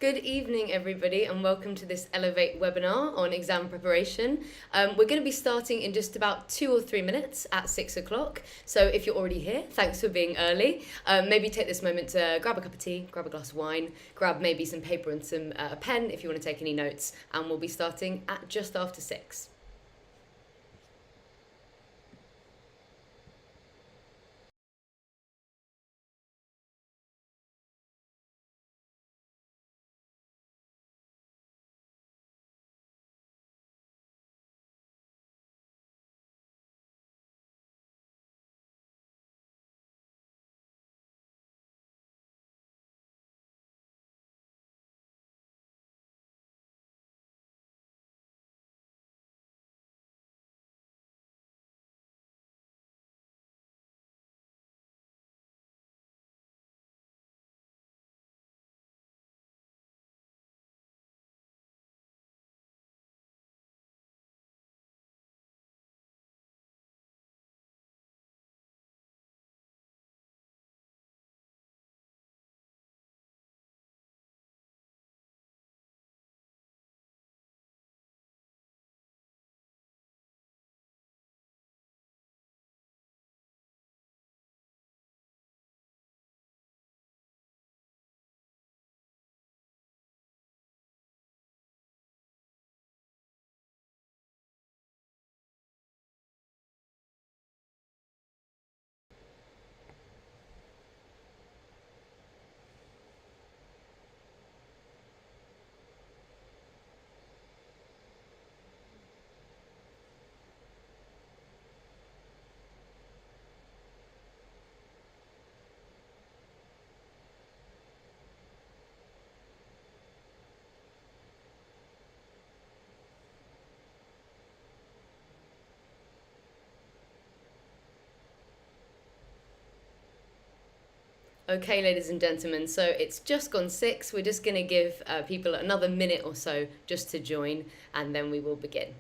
Good evening, everybody, and welcome to this Elevate webinar on exam preparation. We're going to be starting in just about 2 or 3 minutes at 6 o'clock. So if you're already here, thanks for being early. Maybe take this moment to grab a cup of tea, grab a glass of wine, grab maybe some paper and some a pen if you want to take any notes, and we'll be starting at just after 6. Okay, ladies and gentlemen, so it's just gone 6. We're just going to give people another minute or so just to join, and then we will begin.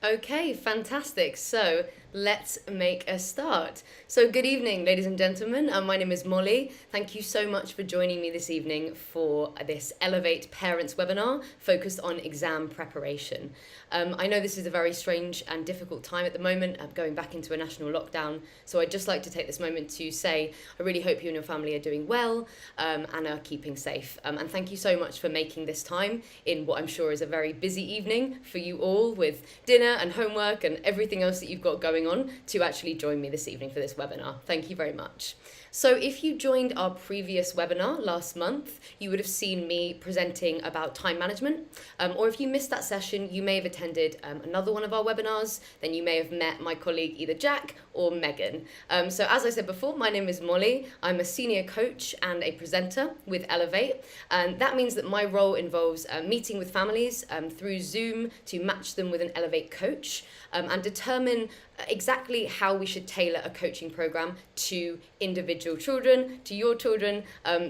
Okay, fantastic. So let's make a start. So good evening, ladies and gentlemen. My name is Molly. Thank you so much for joining me this evening for this Elevate Parents webinar focused on exam preparation. I know this is a very strange and difficult time at the moment, going back into a national lockdown. So I'd just like to take this moment to say I really hope you and your family are doing well and are keeping safe. And thank you so much for making this time in what I'm sure is a very busy evening for you all with dinner and homework and everything else that you've got going on to actually join me this evening for this webinar. Thank you very much. So if you joined our previous webinar last month, you would have seen me presenting about time management. Or if you missed that session, you may have attended another one of our webinars. Then you may have met my colleague, either Jack or Megan. So as I said before, my name is Molly. I'm a senior coach and a presenter with Elevate. And that means that my role involves meeting with families through Zoom to match them with an Elevate coach and determine exactly how we should tailor a coaching program to individual children, to your children,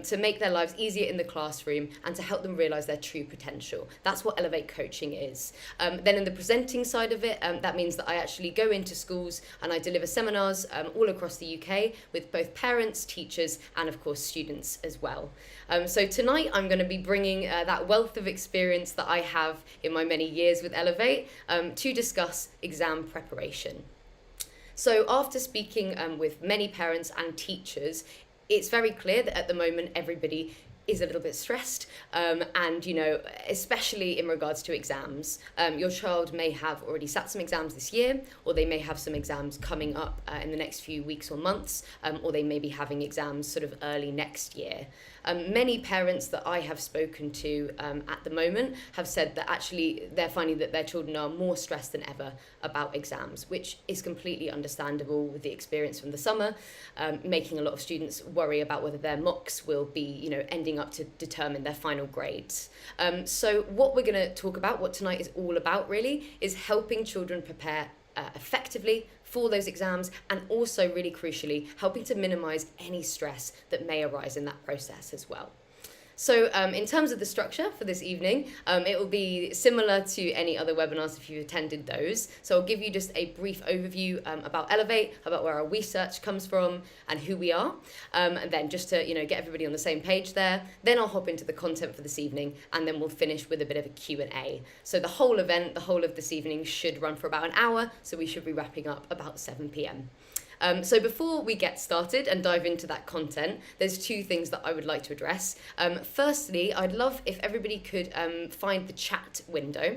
to make their lives easier in the classroom and to help them realize their true potential. That's what Elevate Coaching is. Then in the presenting side of it, that means that I actually go into schools and I deliver seminars all across the UK with both parents, teachers, and of course students as well. So tonight I'm going to be bringing that wealth of experience that I have in my many years with Elevate to discuss exam preparation. So after speaking with many parents and teachers, it's very clear that at the moment everybody is a little bit stressed and, you know, especially in regards to exams. Your child may have already sat some exams this year, or they may have some exams coming up in the next few weeks or months, or they may be having exams sort of early next year. Many parents that I have spoken to at the moment have said that actually they're finding that their children are more stressed than ever about exams, which is completely understandable with the experience from the summer, making a lot of students worry about whether their mocks will be, you know, ending up to determine their final grades. So what we're going to talk about, what tonight is all about really, is helping children prepare effectively for those exams, and also really crucially helping to minimize any stress that may arise in that process as well. So in terms of the structure for this evening, it will be similar to any other webinars if you've attended those. So I'll give you just a brief overview about Elevate, about where our research comes from and who we are, and then just to get everybody on the same page there. Then I'll hop into the content for this evening, and then we'll finish with a bit of a Q&A. So the whole event, the whole of this evening should run for about an hour, so we should be wrapping up about 7 p.m. So before we get started and dive into that content, there's 2 things that I would like to address. Firstly, I'd love if everybody could find the chat window.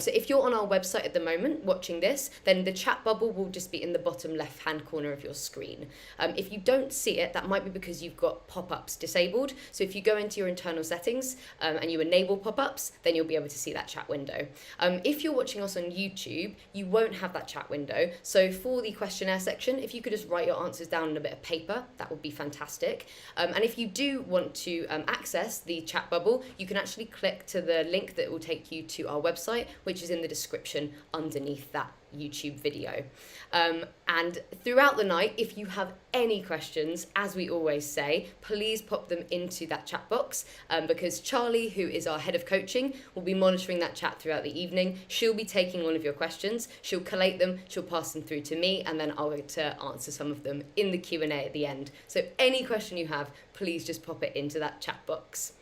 So if you're on our website at the moment watching this, then the chat bubble will just be in the bottom left-hand corner of your screen. If you don't see it, that might be because you've got pop-ups disabled. So if you go into your internal settings and you enable pop-ups, then you'll be able to see that chat window. If you're watching us on YouTube, you won't have that chat window. So for the questionnaire section, if you could just write your answers down on a bit of paper, that would be fantastic. And if you do want to access the chat bubble, you can actually click to the link that will take you to our website, which is in the description underneath that YouTube video. And throughout the night, if you have any questions, as we always say, please pop them into that chat box, because Charlie, who is our head of coaching, will be monitoring that chat throughout the evening. She'll be taking all of your questions, she'll collate them, she'll pass them through to me, and then I'll get to answer some of them in the Q&A at the end. So any question you have, please just pop it into that chat box.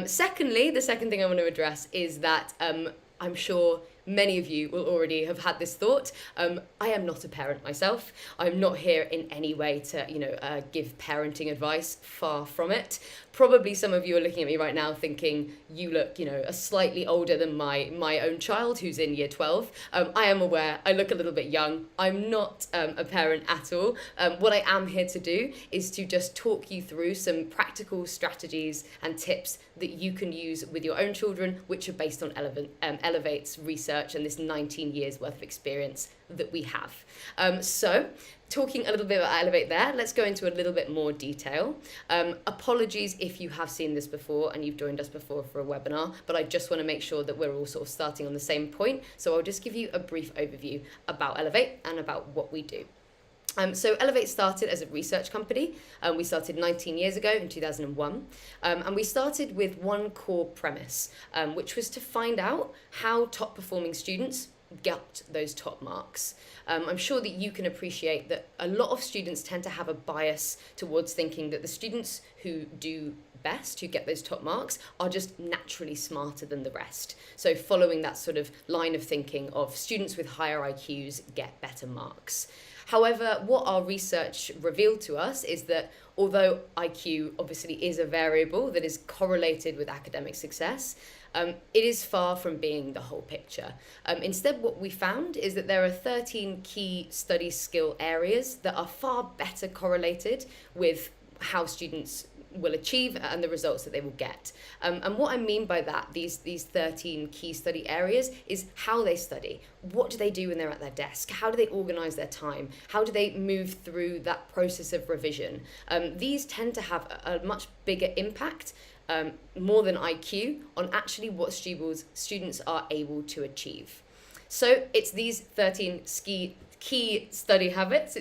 Secondly, the second thing I want to address is that I'm sure many of you will already have had this thought. I am not a parent myself. I'm not here in any way to, give parenting advice. Far from it. Probably some of you are looking at me right now thinking, you look, a slightly older than my own child who's in year 12. I am aware I look a little bit young. I'm not a parent at all. What I am here to do is to just talk you through some practical strategies and tips that you can use with your own children, which are based on Elevate's research and this 19 years worth of experience that we have. So talking a little bit about Elevate there, let's go into a little bit more detail. Apologies if you have seen this before and you've joined us before for a webinar, but I just want to make sure that we're all sort of starting on the same point. So I'll just give you a brief overview about Elevate and about what we do. So Elevate started as a research company. We started 19 years ago in 2001. And we started with one core premise, which was to find out how top performing students get those top marks. I'm sure that you can appreciate that a lot of students tend to have a bias towards thinking that the students who do best, who get those top marks, are just naturally smarter than the rest. So following that sort of line of thinking of students with higher IQs get better marks. However, what our research revealed to us is that although IQ obviously is a variable that is correlated with academic success, it is far from being the whole picture. Instead, what we found is that there are 13 key study skill areas that are far better correlated with how students will achieve and the results that they will get. And what I mean by that, these 13 key study areas, is how they study. What do they do when they're at their desk? How do they organize their time? How do they move through that process of revision? These tend to have a much bigger impact, more than IQ, on actually what students are able to achieve. So it's these 13 key study habits,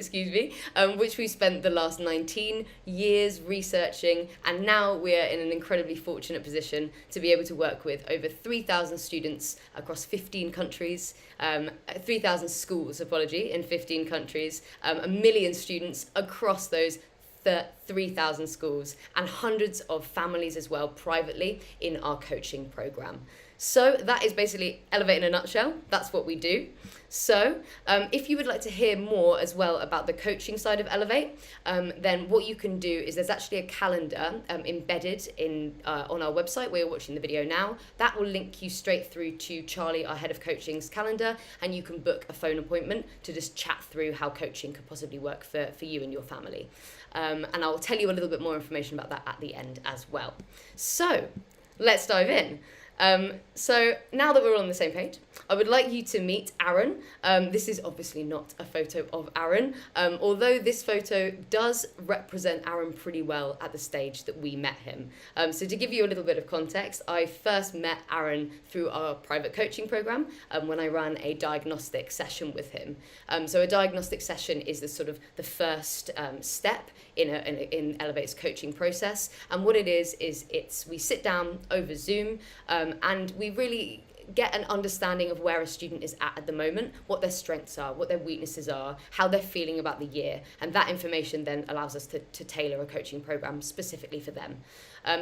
which we spent the last 19 years researching, and now we're in an incredibly fortunate position to be able to work with over 3,000 students across 15 countries, 3,000 schools, in 15 countries, 1 million students across those 3,000 schools, and hundreds of families as well privately in our coaching program. So that is basically Elevate in a nutshell. That's what we do. So if you would like to hear more as well about the coaching side of Elevate, then what you can do is there's actually a calendar embedded in on our website where you're watching the video now. That will link you straight through to Charlie, our head of coaching's calendar, and you can book a phone appointment to just chat through how coaching could possibly work for you and your family. And I'll tell you a little bit more information about that at the end as well. So let's dive in. So now that we're all on the same page, I would like you to meet Aaron. This is obviously not a photo of Aaron, although this photo does represent Aaron pretty well at the stage that we met him. So to give you a little bit of context, I first met Aaron through our private coaching program when I ran a diagnostic session with him. So a diagnostic session is the first step in Elevate's coaching process. And what it is we sit down over Zoom and we really get an understanding of where a student is at the moment, what their strengths are, what their weaknesses are, how they're feeling about the year. And that information then allows us to tailor a coaching program specifically for them.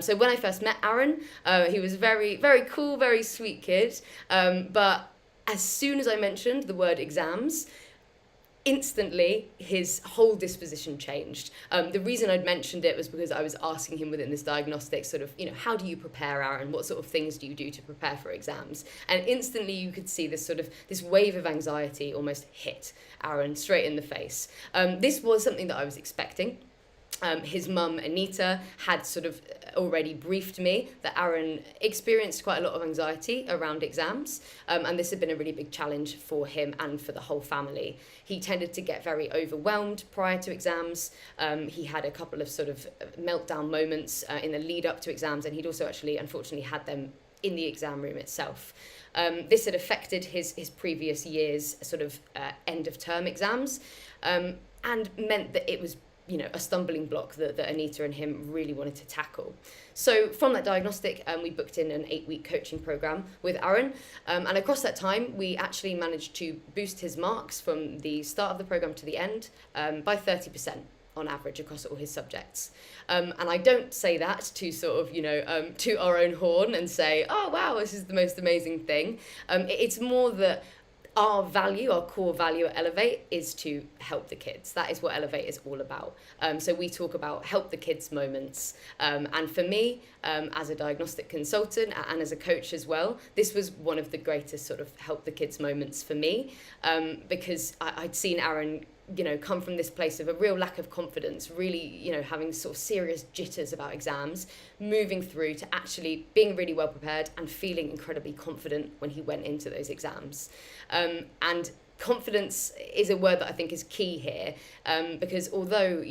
So when I first met Aaron, he was very, very cool, very sweet kid. But as soon as I mentioned the word exams, instantly his whole disposition changed. The reason I'd mentioned it was because I was asking him within this diagnostic how do you prepare, Aaron? What sort of things do you do to prepare for exams? And instantly you could see this wave of anxiety almost hit Aaron straight in the face. This was something that I was expecting. His mum, Anita, had already briefed me that Aaron experienced quite a lot of anxiety around exams, and this had been a really big challenge for him and for the whole family. He tended to get very overwhelmed prior to exams. He had a couple of meltdown moments in the lead up to exams, and he'd also actually, unfortunately, had them in the exam room itself. This had affected his previous year's end of term exams, and meant that it was a stumbling block that Anita and him really wanted to tackle. So from that diagnostic, we booked in an 8-week coaching program with Aaron. And across that time, we actually managed to boost his marks from the start of the program to the end by 30% on average across all his subjects. And I don't say that to toot our own horn and say, oh, wow, this is the most amazing thing. It's more that our core value at Elevate is to help the kids. That is what Elevate is all about. So we talk about help the kids moments. And for me, as a diagnostic consultant and as a coach as well, this was one of the greatest help the kids moments for me, because I'd seen Aaron come from this place of a real lack of confidence, really, having serious jitters about exams, moving through to actually being really well prepared and feeling incredibly confident when he went into those exams. And confidence is a word that I think is key here, because although,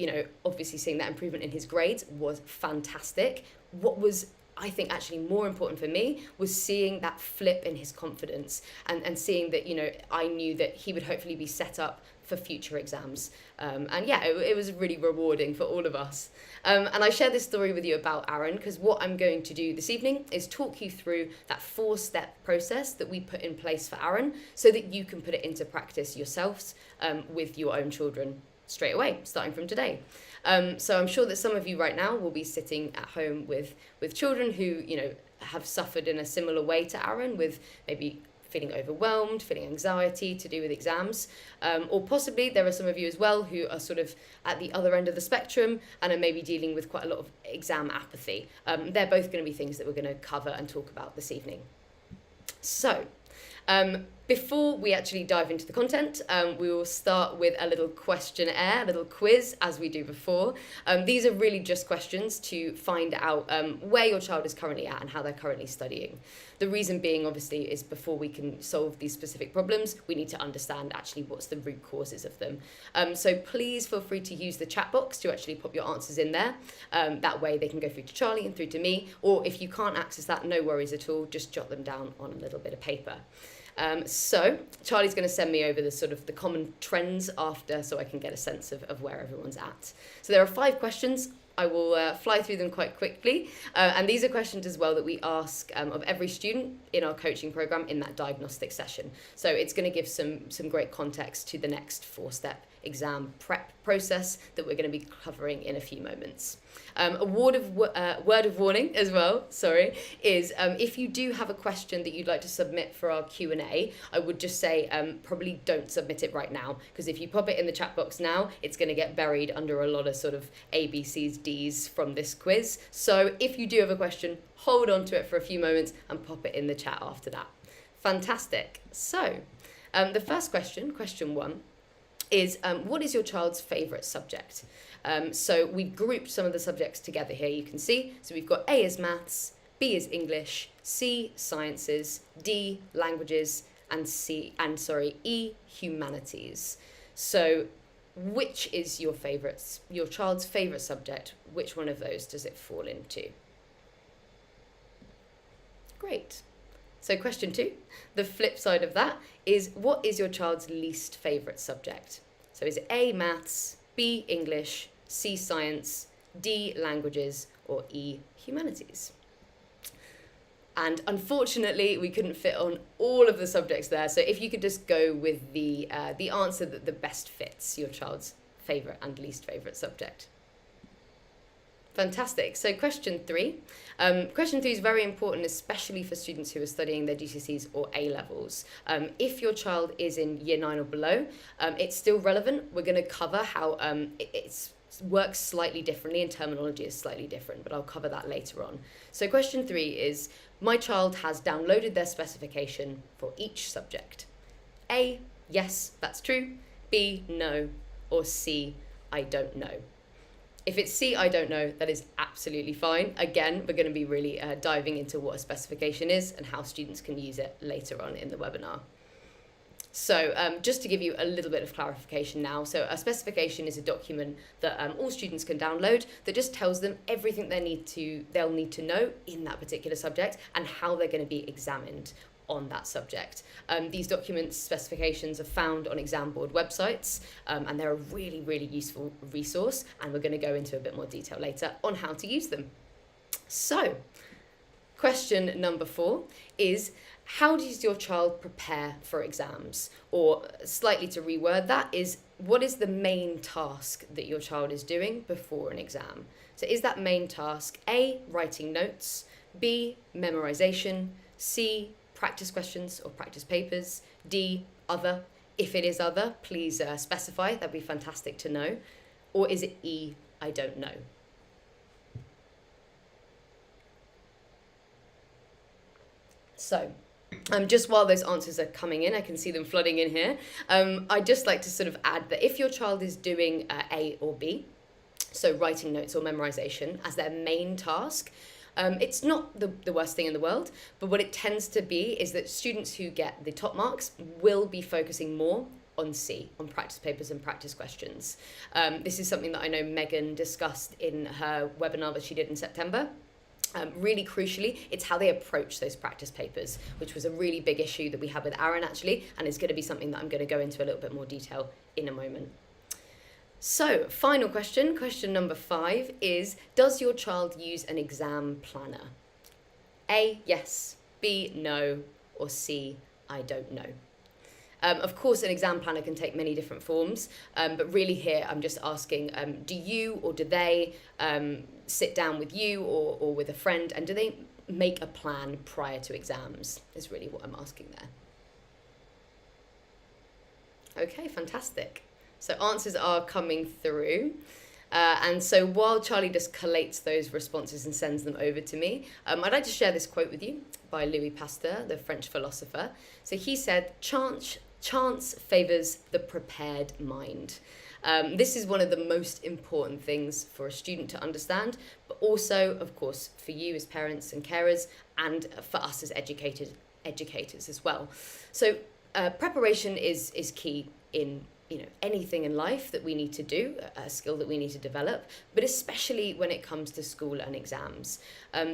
obviously seeing that improvement in his grades was fantastic, what was I think actually more important for me was seeing that flip in his confidence and seeing that, I knew that he would hopefully be set up for future exams. It was really rewarding for all of us. And I share this story with you about Aaron because what I'm going to do this evening is talk you through that 4-step process that we put in place for Aaron so that you can put it into practice yourselves with your own children straight away, starting from today. So I'm sure that some of you right now will be sitting at home with children who, have suffered in a similar way to Aaron, with maybe feeling overwhelmed, feeling anxiety to do with exams, or possibly there are some of you as well who are at the other end of the spectrum and are maybe dealing with quite a lot of exam apathy. They're both going to be things that we're going to cover and talk about this evening. So, before we actually dive into the content, we will start with a little questionnaire, a little quiz, as we do before. These are really just questions to find out where your child is currently at and how they're currently studying. The reason being, obviously, is before we can solve these specific problems, we need to understand actually what's the root causes of them. So please feel free to use the chat box to actually pop your answers in there. That way they can go through to Charlie and through to me, or if you can't access that, no worries at all, just jot them down on a little bit of paper. So Charlie's going to send me over the common trends after so I can get a sense of where everyone's at. So there are 5 questions. I will fly through them quite quickly. And these are questions as well that we ask of every student in our coaching program in that diagnostic session. So it's going to give some great context to the next 4-step exam prep process that we're going to be covering in a few moments. A word of warning as well, is if you do have a question that you'd like to submit for our Q&A, I would just say probably don't submit it right now, because if you pop it in the chat box now, it's going to get buried under a lot of A, B, C's, D's from this quiz. So if you do have a question, hold on to it for a few moments and pop it in the chat after that. Fantastic. So the first question 1, is what is your child's favourite subject? So we've grouped some of the subjects together here, you can see. So we've got A is maths, B is English, C, sciences, D, languages, and E, humanities. So which is your child's favorite subject? Which one of those does it fall into? Great. So question 2, the flip side of that is, what is your child's least favorite subject? So is it A, maths, B, English, C, science, D, languages, or E, humanities? And unfortunately, we couldn't fit on all of the subjects there. So if you could just go with the answer that the best fits your child's favourite and least favourite subject. Fantastic. So question 3. Question 3 is very important, especially for students who are studying their GCSEs or A-levels. If your child is in year 9 or below, it's still relevant. We're going to cover how it works slightly differently and terminology is slightly different, but I'll cover that later on. So question 3 is, my child has downloaded their specification for each subject. A, yes, that's true. B, no. Or C, I don't know. If it's C, I don't know, that is absolutely fine. Again, we're going to be really diving into what a specification is and how students can use it later on in the webinar. So just to give you a little bit of clarification now, so a specification is a document that all students can download that just tells them everything they'll need to know in that particular subject and how they're going to be examined on that subject. These documents, specifications, are found on exam board websites, and they're a really, really useful resource, and we're going to go into a bit more detail later on how to use them. So, question number 4 is, how does your child prepare for exams? Or slightly to reword that is, what is the main task that your child is doing before an exam? So is that main task A, writing notes, B, memorization, C, practice questions or practice papers, D, other? If it is other, please specify, that'd be fantastic to know. Or is it E, I don't know? So, just while those answers are coming in, I can see them flooding in here. I'd just like to sort of add that if your child is doing A or B, so writing notes or memorization as their main task, it's not the worst thing in the world, but what it tends to be is that students who get the top marks will be focusing more on C, on practice papers and practice questions. This is something that I know Megan discussed in her webinar that she did in September. Really crucially, it's how they approach those practice papers, which was a really big issue that we had with Aaron actually, and it's going to be something that I'm going to go into a little bit more detail in a moment. So, final question, question number 5 is, does your child use an exam planner? A, yes, B, no, or C, I don't know. Of course, an exam planner can take many different forms, but really here I'm just asking, do you or do they sit down with you or with a friend, and do they make a plan prior to exams, is really what I'm asking there. Okay, fantastic. So answers are coming through. And so while Charlie just collates those responses and sends them over to me, I'd like to share this quote with you by Louis Pasteur, the French philosopher. So he said, chance favours the prepared mind. This is one of the most important things for a student to understand, but also, of course, for you as parents and carers, and for us as educators as well. So preparation is key in anything in life that we need to do, a skill that we need to develop, but especially when it comes to school and exams.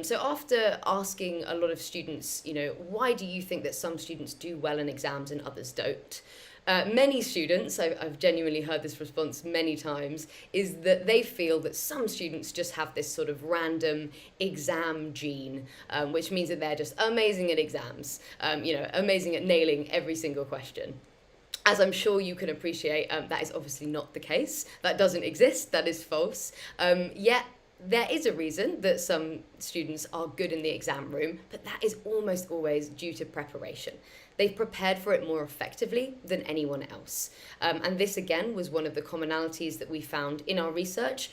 So after asking a lot of students, why do you think that some students do well in exams and others don't? Many students, I've genuinely heard this response many times, is that they feel that some students just have this sort of random exam gene, which means that they're just amazing at exams, amazing at nailing every single question. As I'm sure you can appreciate, that is obviously not the case. That doesn't exist, that is false. Yet there is a reason that some students are good in the exam room, but that is almost always due to preparation. They've prepared for it more effectively than anyone else. And this, again, was one of the commonalities that we found in our research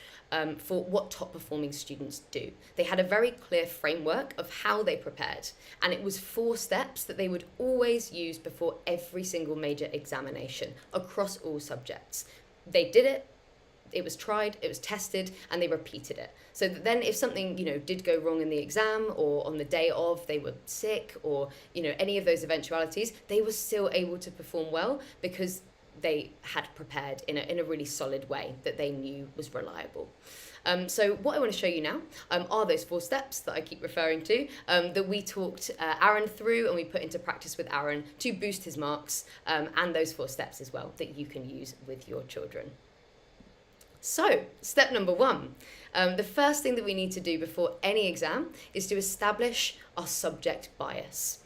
for what top performing students do. They had a very clear framework of how they prepared, and it was 4 steps that they would always use before every single major examination across all subjects. They did it, it was tried, it was tested, and they repeated it. So that then if something, did go wrong in the exam, or on the day of they were sick, or, any of those eventualities, they were still able to perform well because they had prepared in a really solid way that they knew was reliable. So what I want to show you now are those 4 steps that I keep referring to, that we talked Aaron through and we put into practice with Aaron to boost his marks, and those 4 steps as well that you can use with your children. So, step number 1. The first thing that we need to do before any exam is to establish our subject bias.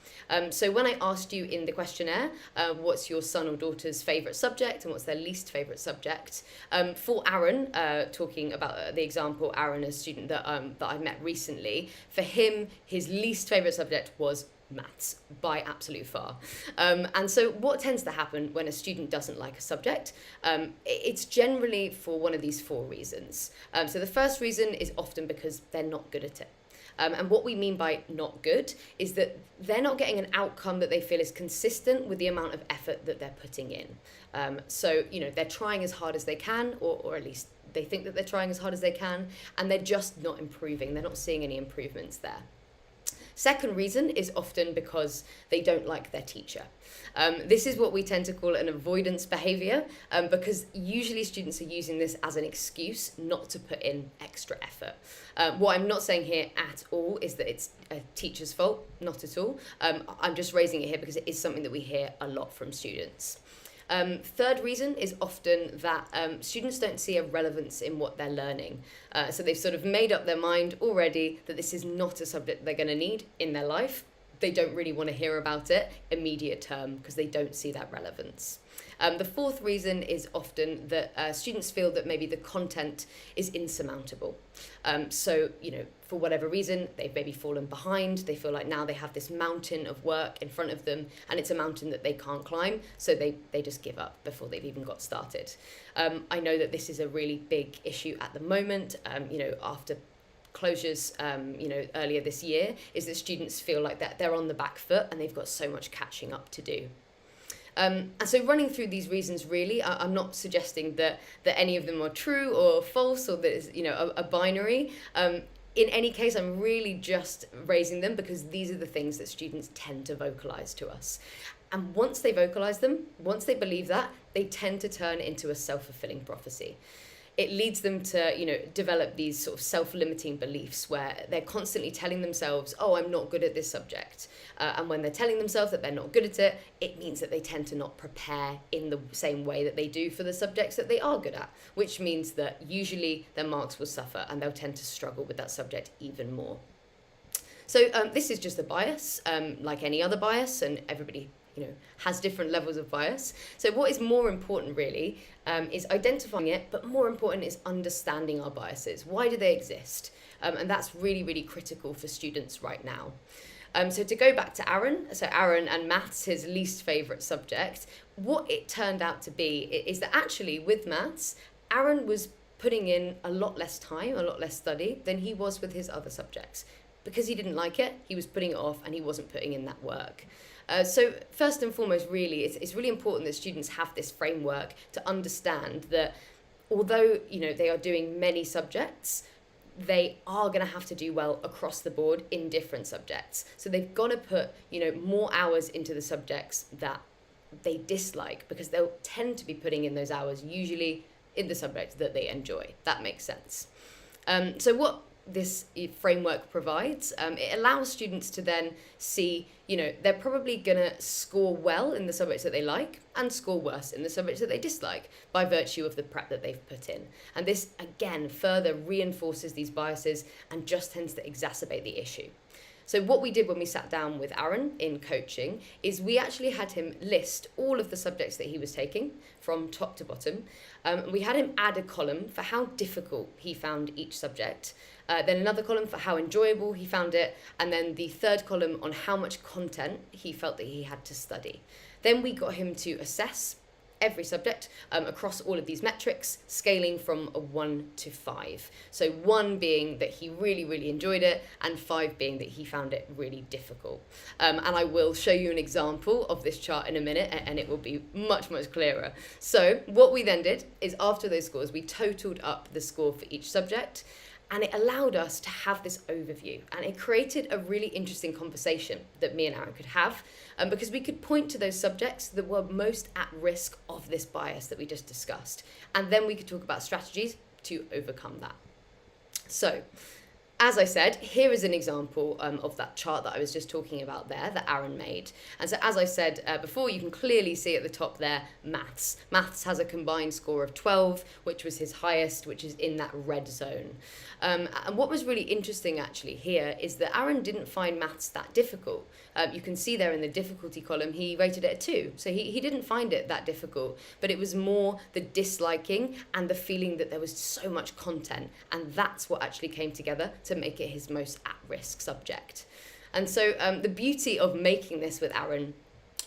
So when I asked you in the questionnaire, what's your son or daughter's favourite subject and what's their least favourite subject, for Aaron, talking about the example, Aaron, a student that I met recently, for him, his least favourite subject was maths by absolute far. And so what tends to happen when a student doesn't like a subject, it's generally for one of these 4 reasons. So the first reason is often because they're not good at it. And what we mean by not good is that they're not getting an outcome that they feel is consistent with the amount of effort that they're putting in. So, they're trying as hard as they can, or at least they think that they're trying as hard as they can, and they're just not improving. They're not seeing any improvements there. Second reason is often because they don't like their teacher. This is what we tend to call an avoidance behaviour, because usually students are using this as an excuse not to put in extra effort. What I'm not saying here at all is that it's a teacher's fault, not at all. I'm just raising it here because it is something that we hear a lot from students. Third reason is often that students don't see a relevance in what they're learning. So they've sort of made up their mind already that this is not a subject they're going to need in their life. They don't really want to hear about it immediate term because they don't see that relevance. The fourth reason is often that students feel that maybe the content is insurmountable. So, for whatever reason, they've maybe fallen behind. They feel like now they have this mountain of work in front of them, and it's a mountain that they can't climb, so they just give up before they've even got started. I know that this is a really big issue at the moment, after closures, earlier this year, is that students feel like that they're on the back foot and they've got so much catching up to do. And so running through these reasons, really, I'm not suggesting that any of them are true or false, or that it's, a binary. In any case, I'm really just raising them because these are the things that students tend to vocalise to us. And once they vocalise them, once they believe that, they tend to turn into a self-fulfilling prophecy. It leads them to, develop these sort of self-limiting beliefs where they're constantly telling themselves, oh, I'm not good at this subject. And when they're telling themselves that they're not good at it, it means that they tend to not prepare in the same way that they do for the subjects that they are good at, which means that usually their marks will suffer and they'll tend to struggle with that subject even more. So this is just a bias, like any other bias, and everybody has different levels of bias. So what is more important really is identifying it, but more important is understanding our biases. Why do they exist? And that's really, really critical for students right now. So to go back to Aaron, so Aaron and maths, his least favourite subject, what it turned out to be is that actually with maths, Aaron was putting in a lot less time, a lot less study than he was with his other subjects. Because he didn't like it, he was putting it off and he wasn't putting in that work. So first and foremost, really, it's really important that students have this framework to understand that although, they are doing many subjects, they are going to have to do well across the board in different subjects. So they've got to put, more hours into the subjects that they dislike, because they'll tend to be putting in those hours usually in the subjects that they enjoy. That makes sense. So what this framework provides, it allows students to then see, they're probably going to score well in the subjects that they like and score worse in the subjects that they dislike by virtue of the prep that they've put in. And this, again, further reinforces these biases and just tends to exacerbate the issue. So what we did when we sat down with Aaron in coaching is we actually had him list all of the subjects that he was taking from top to bottom. We had him add a column for how difficult he found each subject, then another column for how enjoyable he found it, and then the third column on how much content he felt that he had to study. Then we got him to assess every subject across all of these metrics, scaling from a 1 to 5. So 1 being that he really, really enjoyed it, and 5 being that he found it really difficult. And I will show you an example of this chart in a minute, and it will be much, much clearer. So what we then did is, after those scores, we totaled up the score for each subject, and it allowed us to have this overview, and it created a really interesting conversation that me and Aaron could have, because we could point to those subjects that were most at risk of this bias that we just discussed, and then we could talk about strategies to overcome that. So, as I said, here is an example of that chart that I was just talking about there that Aaron made. And so, as I said before, you can clearly see at the top there, maths. Maths has a combined score of 12, which was his highest, which is in that red zone. And what was really interesting actually here is that Aaron didn't find maths that difficult. You can see there in the difficulty column, he rated it a 2. So he didn't find it that difficult, but it was more the disliking and the feeling that there was so much content. And that's what actually came together to make it his most at-risk subject. And so the beauty of making this with Aaron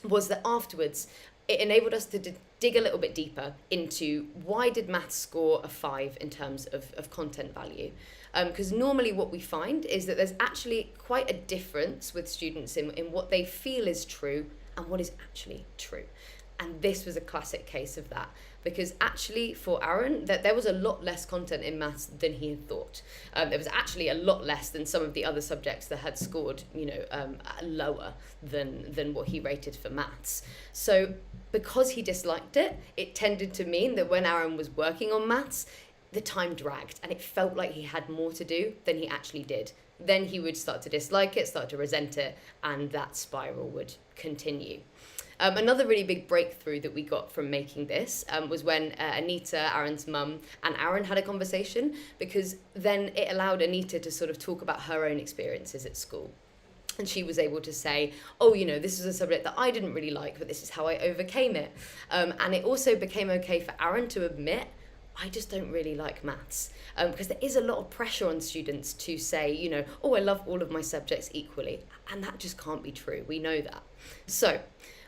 was that afterwards, it enabled us to dig a little bit deeper into why did maths score a 5 in terms of content value. Because normally what we find is that there's actually quite a difference with students in what they feel is true and what is actually true. And this was a classic case of that, because actually for Aaron, that there was a lot less content in maths than he had thought. There was actually a lot less than some of the other subjects that had scored, lower than what he rated for maths. So because he disliked it, it tended to mean that when Aaron was working on maths, the time dragged and it felt like he had more to do than he actually did. Then he would start to dislike it, start to resent it, and that spiral would continue. Another really big breakthrough that we got from making this was when Anita, Aaron's mum, and Aaron had a conversation, because then it allowed Anita to sort of talk about her own experiences at school. And she was able to say, oh, this is a subject that I didn't really like, but this is how I overcame it. And it also became okay for Aaron to admit, I just don't really like maths. Because there is a lot of pressure on students to say, oh, I love all of my subjects equally. And that just can't be true. We know that. So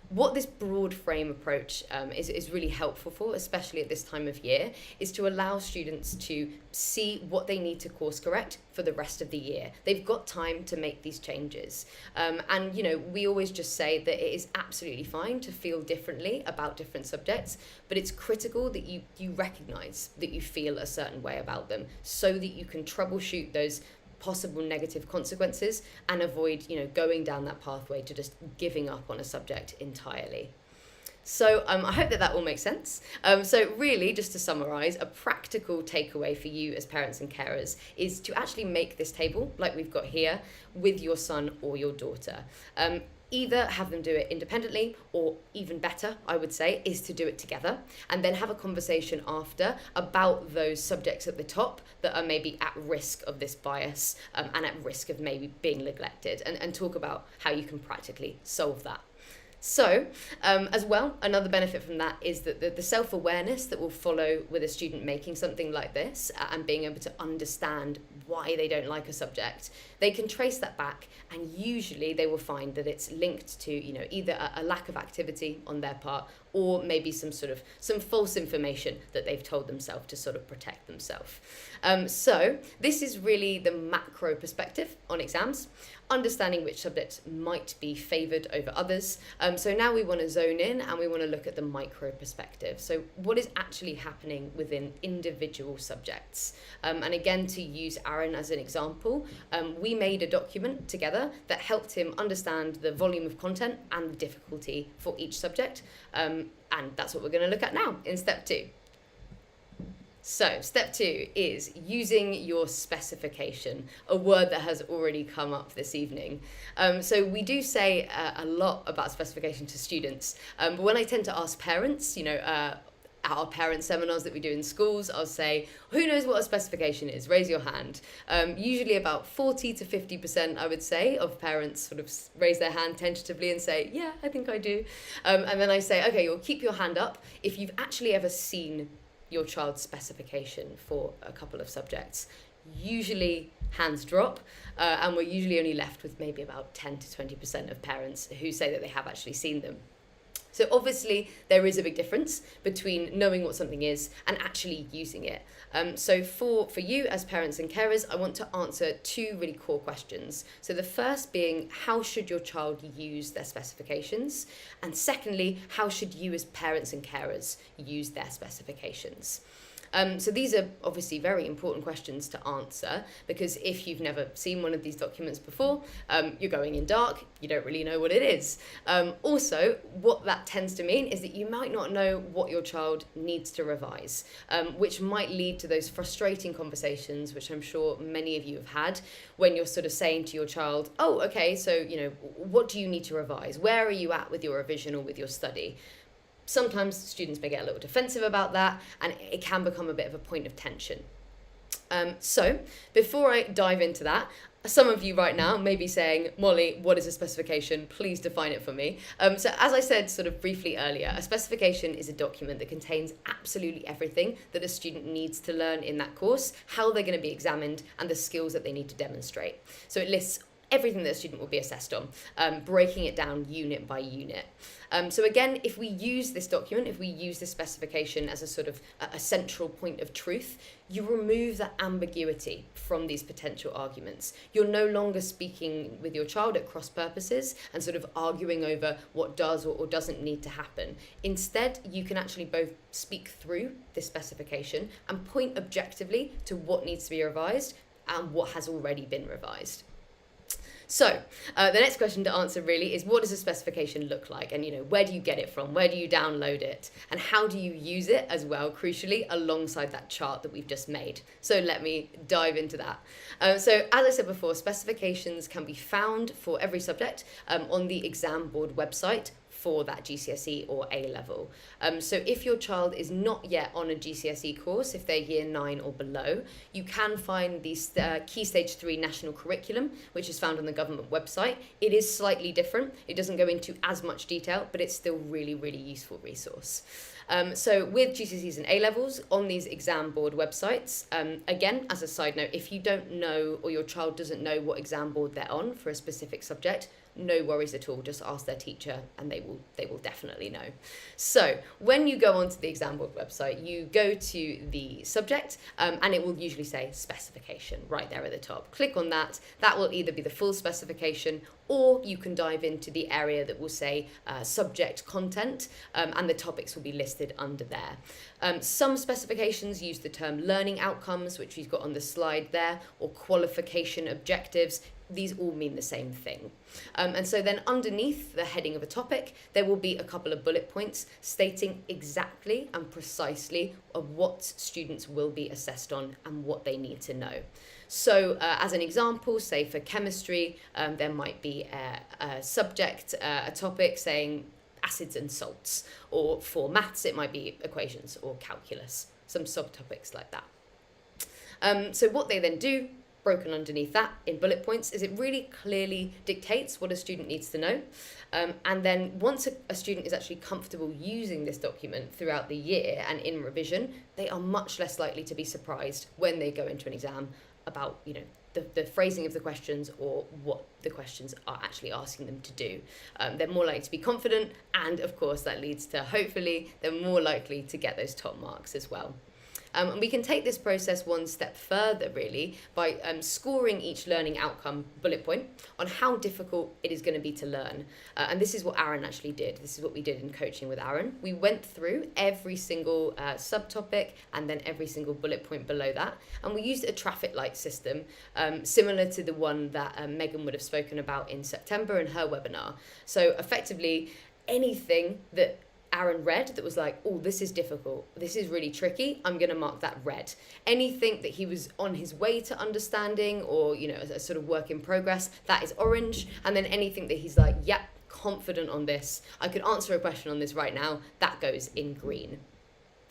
what this broad frame approach is really helpful for, especially at this time of year, is to allow students to see what they need to course correct for the rest of the year. They've got time to make these changes. And we always just say that it is absolutely fine to feel differently about different subjects, but it's critical that you recognise that you feel a certain way about them, so that you can troubleshoot those possible negative consequences and avoid going down that pathway to just giving up on a subject entirely. So I hope that all makes sense. So really, just to summarise, a practical takeaway for you as parents and carers is to actually make this table, like we've got here, with your son or your daughter. Either have them do it independently, or even better, I would say, is to do it together, and then have a conversation after about those subjects at the top that are maybe at risk of this bias and at risk of maybe being neglected, and talk about how you can practically solve that. So, as well, another benefit from that is that the self-awareness that will follow with a student making something like this and being able to understand why they don't like a subject, they can trace that back, and usually they will find that it's linked to either a lack of activity on their part, or maybe some false information that they've told themselves to sort of protect themselves. So this is really the macro perspective on exams, understanding which subjects might be favoured over others. So now we want to zone in and we want to look at the micro perspective. So what is actually happening within individual subjects? And again, to use Aaron as an example, we made a document together that helped him understand the volume of content and the difficulty for each subject. And that's what we're going to look at now in step 2. So step 2 is using your specification, a word that has already come up this evening. So we do say a lot about specification to students, but when I tend to ask parents, at our parent seminars that we do in schools, I'll say, who knows what a specification is? Raise your hand. Usually about 40 to 50%, I would say, of parents sort of raise their hand tentatively and say, yeah, I think I do. And then I say, okay, you'll keep your hand up if you've actually ever seen your child's specification for a couple of subjects. Usually hands drop, and we're usually only left with maybe about 10 to 20% of parents who say that they have actually seen them. So obviously there is a big difference between knowing what something is and actually using it. So for you as parents and carers, I want to answer two really core questions. So the first being, how should your child use their specifications? And secondly, how should you as parents and carers use their specifications? So these are obviously very important questions to answer, because if you've never seen one of these documents before, you're going in dark, you don't really know what it is. Also, what that tends to mean is that you might not know what your child needs to revise, which might lead to those frustrating conversations, which I'm sure many of you have had, when you're sort of saying to your child, oh, okay, so, what do you need to revise? Where are you at with your revision or with your study? Sometimes students may get a little defensive about that, and it can become a bit of a point of tension. So before I dive into that, some of you right now may be saying, Molly, what is a specification? Please define it for me. So as I said sort of briefly earlier, a specification is a document that contains absolutely everything that a student needs to learn in that course, how they're going to be examined, and the skills that they need to demonstrate. So it lists everything that a student will be assessed on, breaking it down unit by unit. So again, if we use this document, if we use this specification as a sort of a central point of truth, you remove that ambiguity from these potential arguments. You're no longer speaking with your child at cross purposes and sort of arguing over what does or doesn't need to happen. Instead, you can actually both speak through this specification and point objectively to what needs to be revised and what has already been revised. So the next question to answer really is, what does a specification look like? And, where do you get it from? Where do you download it? And how do you use it as well, crucially, alongside that chart that we've just made? So let me dive into that. So as I said before, specifications can be found for every subject on the exam board website for that GCSE or A-level. So if your child is not yet on a GCSE course, if they're year 9 or below, you can find the Key Stage 3 National Curriculum, which is found on the government website. It is slightly different. It doesn't go into as much detail, but it's still really, really useful resource. So with GCSEs and A-levels on these exam board websites, again, as a side note, if you don't know or your child doesn't know what exam board they're on for a specific subject, no worries at all, just ask their teacher and they will definitely know. So when you go onto the exam board website, you go to the subject and it will usually say specification right there at the top. Click on that. That will either be the full specification, or you can dive into the area that will say subject content, and the topics will be listed under there. Some specifications use the term learning outcomes, which we've got on the slide there, or qualification objectives. These all mean the same thing. And so then underneath the heading of a topic, there will be a couple of bullet points stating exactly and precisely of what students will be assessed on and what they need to know. So as an example, say for chemistry, there might be a subject, a topic saying acids and salts, or for maths, it might be equations or calculus, some subtopics like that. So what they then do, broken underneath that in bullet points, is it really clearly dictates what a student needs to know. And then once a student is actually comfortable using this document throughout the year and in revision, they are much less likely to be surprised when they go into an exam about, the phrasing of the questions or what the questions are actually asking them to do. They're more likely to be confident, and of course that leads to, hopefully, they're more likely to get those top marks as well. And we can take this process one step further, really, by scoring each learning outcome bullet point on how difficult it is going to be to learn. And this is what Aaron actually did. This is what we did in coaching with Aaron. We went through every single subtopic and then every single bullet point below that. And we used a traffic light system similar to the one that Megan would have spoken about in September in her webinar. So effectively, anything that Aaron read that was like, oh, this is difficult, this is really tricky, I'm going to mark that red. Anything that he was on his way to understanding or, a sort of work in progress, that is orange. And then anything that he's like, yep, confident on this, I could answer a question on this right now, that goes in green.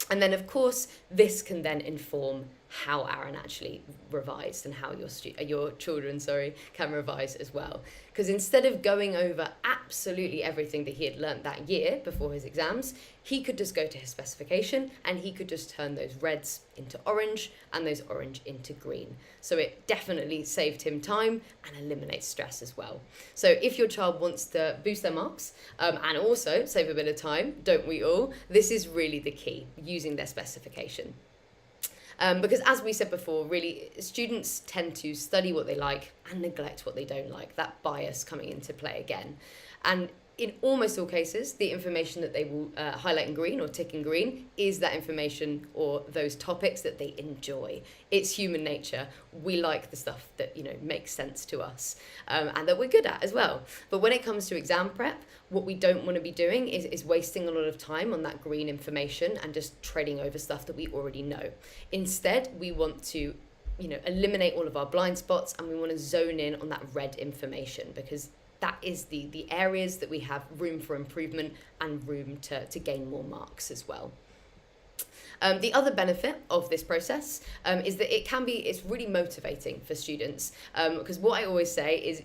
And then, of course, this can then inform how Aaron actually revised and how your children can revise as well. Because instead of going over absolutely everything that he had learnt that year before his exams, he could just go to his specification and he could just turn those reds into orange and those orange into green. So it definitely saved him time and eliminates stress as well. So if your child wants to boost their marks and also save a bit of time, don't we all? This is really the key, using their specification. Because as we said before, really, students tend to study what they like and neglect what they don't like, that bias coming into play again. And in almost all cases, the information that they will highlight in green or tick in green is that information or those topics that they enjoy. It's human nature. We like the stuff that, makes sense to us and that we're good at as well. But when it comes to exam prep, what we don't want to be doing is wasting a lot of time on that green information and just treading over stuff that we already know. Instead, we want to eliminate all of our blind spots, and we want to zone in on that red information, because that is the areas that we have room for improvement and room to gain more marks as well. The other benefit of this process is that it's really motivating for students, because what I always say is,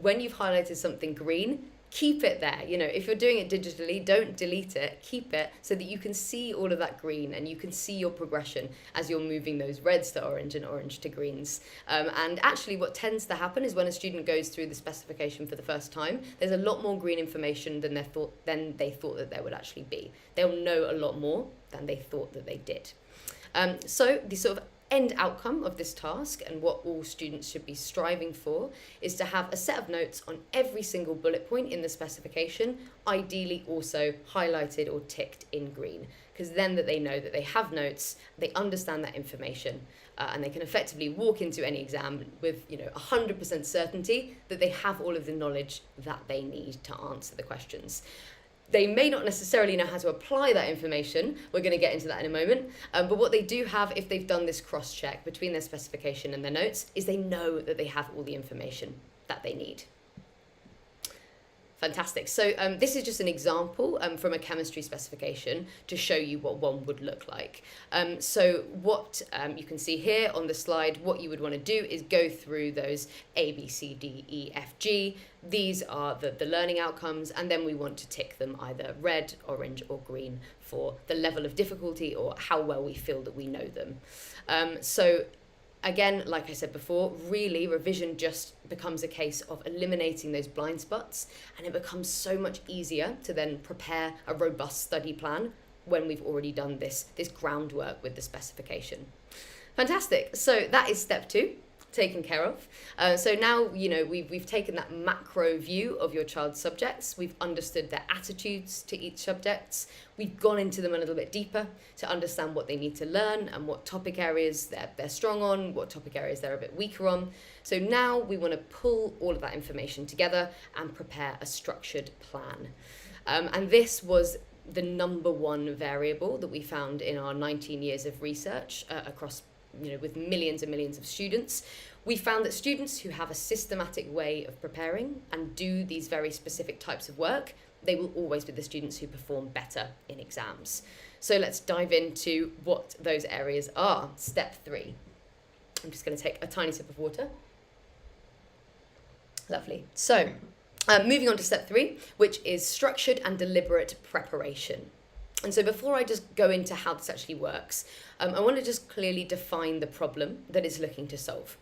when you've highlighted something green, keep it there. If you're doing it digitally, don't delete it, keep it so that you can see all of that green and you can see your progression as you're moving those reds to orange and orange to greens. And actually what tends to happen is when a student goes through the specification for the first time, there's a lot more green information than they thought that there would actually be. They'll know a lot more than they thought that they did. So the sort of end outcome of this task, and what all students should be striving for, is to have a set of notes on every single bullet point in the specification, ideally also highlighted or ticked in green, because then that they know that they have notes, they understand that information, and they can effectively walk into any exam with 100% certainty that they have all of the knowledge that they need to answer the questions. They may not necessarily know how to apply that information. We're going to get into that in a moment. But what they do have, if they've done this cross-check between their specification and their notes, is they know that they have all the information that they need. Fantastic. So this is just an example from a chemistry specification to show you what one would look like. So what you can see here on the slide, what you would want to do is go through those A, B, C, D, E, F, G. These are the learning outcomes, and then we want to tick them either red, orange, or green for the level of difficulty or how well we feel that we know them. So again, like I said before, really revision just becomes a case of eliminating those blind spots, and it becomes so much easier to then prepare a robust study plan when we've already done this groundwork with the specification. Fantastic. So that is step 2. Taken care of. So now, we've taken that macro view of your child's subjects. We've understood their attitudes to each subject. We've gone into them a little bit deeper to understand what they need to learn and what topic areas they're strong on, what topic areas they're a bit weaker on. So now we want to pull all of that information together and prepare a structured plan. And this was the number one variable that we found in our 19 years of research across with millions and millions of students. We found that students who have a systematic way of preparing and do these very specific types of work, they will always be the students who perform better in exams. So let's dive into what those areas are. Step 3. I'm just going to take a tiny sip of water. Lovely. So moving on to step 3, which is structured and deliberate preparation. And so before I just go into how this actually works, I want to just clearly define the problem that it's looking to solve.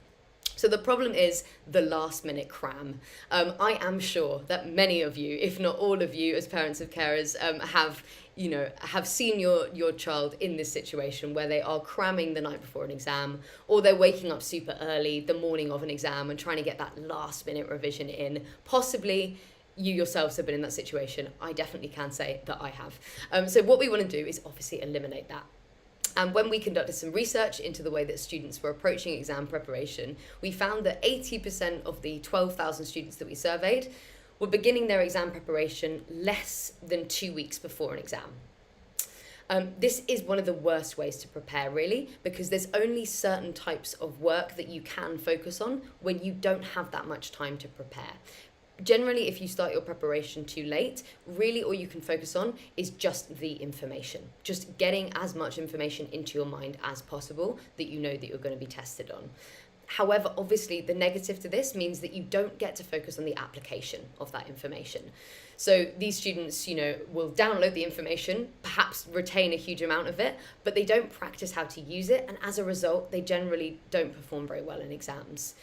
So the problem is the last minute cram. I am sure that many of you, if not all of you as parents of carers, have seen your child in this situation where they are cramming the night before an exam, or they're waking up super early the morning of an exam and trying to get that last minute revision in. Possibly you yourselves have been in that situation. I definitely can say that I have. So what we want to do is obviously eliminate that. And when we conducted some research into the way that students were approaching exam preparation, we found that 80% of the 12,000 students that we surveyed were beginning their exam preparation less than 2 weeks before an exam. This is one of the worst ways to prepare, really, because there's only certain types of work that you can focus on when you don't have that much time to prepare. Generally, if you start your preparation too late, really all you can focus on is just the information, just getting as much information into your mind as possible that you know that you're going to be tested on. However, obviously, the negative to this means that you don't get to focus on the application of that information. So these students, will download the information, perhaps retain a huge amount of it, but they don't practice how to use it, and as a result, they generally don't perform very well in exams.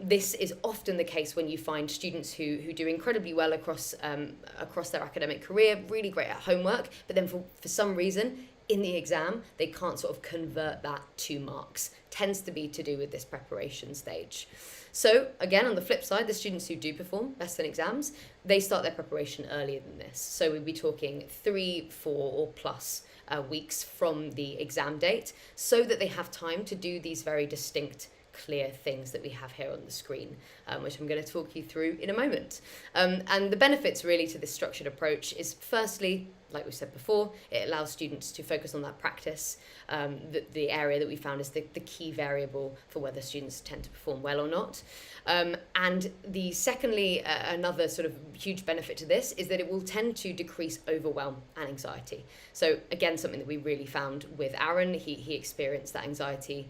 This is often the case when you find students who do incredibly well across their academic career, really great at homework, but then for some reason, in the exam, they can't sort of convert that to marks. Tends to be to do with this preparation stage. So again, on the flip side, the students who do perform best in exams, they start their preparation earlier than this. So we'd be talking 3, 4 or plus weeks from the exam date, so that they have time to do these very distinct, clear things that we have here on the screen, which I'm going to talk you through in a moment. And the benefits really to this structured approach is, firstly, like we said before, it allows students to focus on that practice, the area that we found is the key variable for whether students tend to perform well or not. And secondly, another sort of huge benefit to this is that it will tend to decrease overwhelm and anxiety. So again, something that we really found with Aaron, he experienced that anxiety